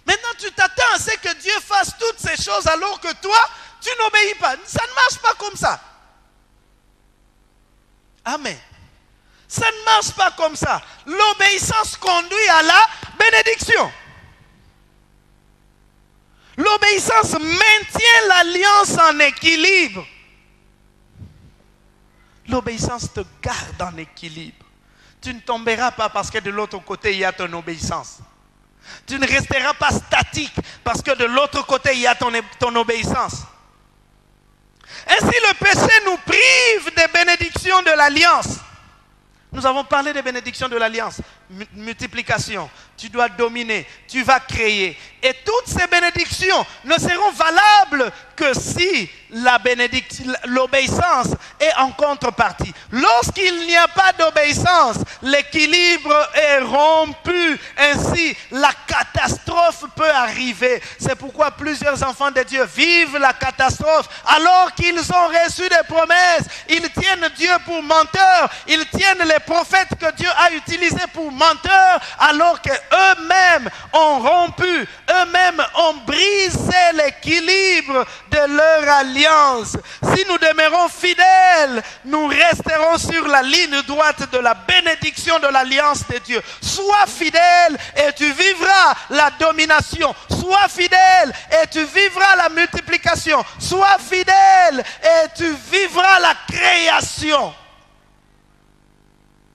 Maintenant, tu t'attends à ce que Dieu fasse toutes ces choses alors que toi, tu n'obéis pas. Ça ne marche pas comme ça. Amen. Ça ne marche pas comme ça. L'obéissance conduit à la bénédiction. L'obéissance maintient l'alliance en équilibre. L'obéissance te garde en équilibre. Tu ne tomberas pas parce que de l'autre côté, il y a ton obéissance. Tu ne resteras pas statique parce que de l'autre côté, il y a ton obéissance. Ainsi, le péché nous prive des bénédictions de l'alliance. Nous avons parlé des bénédictions de l'alliance. Multiplication, tu dois dominer, tu vas créer. Et toutes ces bénédictions ne seront valables que si l'obéissance est en contrepartie. Lorsqu'il n'y a pas d'obéissance, l'équilibre est rompu. Ainsi, la catastrophe peut arriver. C'est pourquoi plusieurs enfants de Dieu vivent la catastrophe alors qu'ils ont reçu des promesses. Ils tiennent Dieu pour menteur. Ils tiennent les prophètes que Dieu a utilisés pour menteurs alors qu'eux-mêmes ont rompu, eux-mêmes ont brisé l'équilibre de leur alliance. Si nous demeurons fidèles, nous resterons sur la ligne droite de la bénédiction de l'alliance de Dieu. Sois fidèle et tu vivras la domination. Sois fidèle et tu vivras la multiplication. Sois fidèle et tu vivras la création.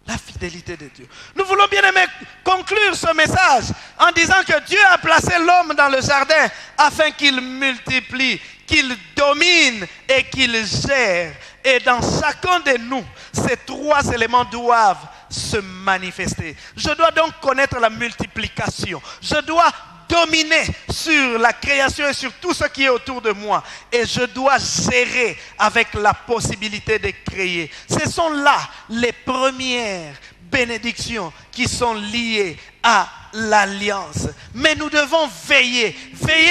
La fidélité de Dieu. Nous voulons bien aimer conclure ce message en disant que Dieu a placé l'homme dans le jardin afin qu'il multiplie, qu'il domine et qu'il gère. Et dans chacun de nous, ces trois éléments doivent se manifester. Je dois donc connaître la multiplication. Je dois dominer sur la création et sur tout ce qui est autour de moi. Et je dois gérer avec la possibilité de créer. Ce sont là les premières bénédictions qui sont liées à l'alliance. Mais nous devons veiller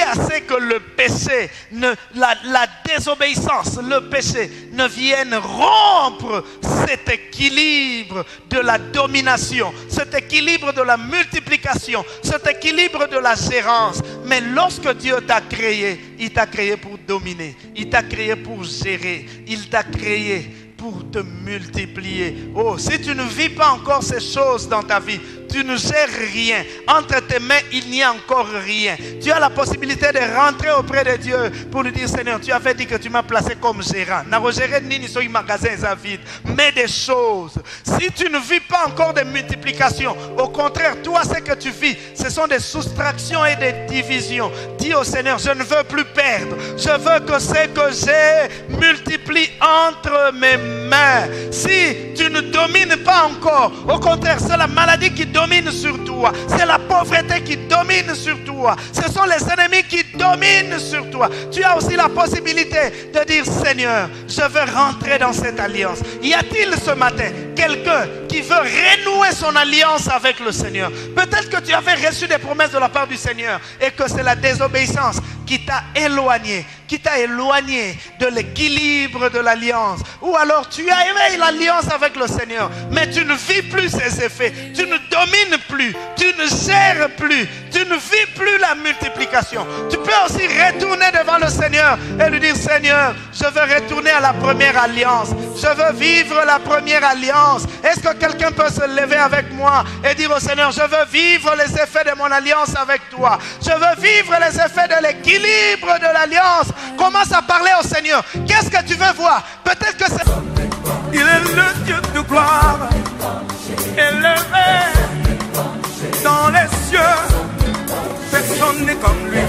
à ce que le péché, la désobéissance, le péché ne vienne rompre cet équilibre de la domination, cet équilibre de la multiplication, cet équilibre de la gérance. Mais lorsque Dieu t'a créé, il t'a créé pour dominer, il t'a créé pour gérer, il t'a créé pour te multiplier. Oh, si tu ne vis pas encore ces choses dans ta vie, tu ne gères rien. Entre tes mains, il n'y a encore rien. Tu as la possibilité de rentrer auprès de Dieu pour lui dire, Seigneur, tu avais dit que tu m'as placé comme gérant. Mais des choses. Si tu ne vis pas encore de multiplication, au contraire, toi, ce que tu vis, ce sont des soustractions et des divisions. Dis au Seigneur, je ne veux plus perdre. Je veux que ce que j'ai multiplie entre mes mains. Si tu ne domines pas encore, au contraire, c'est la maladie qui domine sur toi, c'est la pauvreté qui domine sur toi, ce sont les ennemis qui dominent sur toi. Tu as aussi la possibilité de dire, Seigneur, je veux rentrer dans cette alliance. Y a-t-il ce matin quelqu'un qui veut renouer son alliance avec le Seigneur? Peut-être que tu avais reçu des promesses de la part du Seigneur et que c'est la désobéissance qui t'a éloigné de l'équilibre de l'alliance. Ou alors tu as aimé l'alliance avec le Seigneur, mais tu ne vis plus ses effets, tu ne domines plus, tu ne gères plus, tu ne vis plus la multiplication. Tu peux aussi retourner devant le Seigneur et lui dire, Seigneur, je veux retourner à la première alliance. Je veux vivre la première alliance. Est-ce que quelqu'un peut se lever avec moi et dire au Seigneur, je veux vivre les effets de mon alliance avec toi. Je veux vivre les effets de l'équilibre de l'alliance. Commence à parler au Seigneur. Qu'est-ce que tu veux voir? Peut-être que c'est... Il est le Dieu de gloire, élevé dans les cieux. Personne n'est comme lui.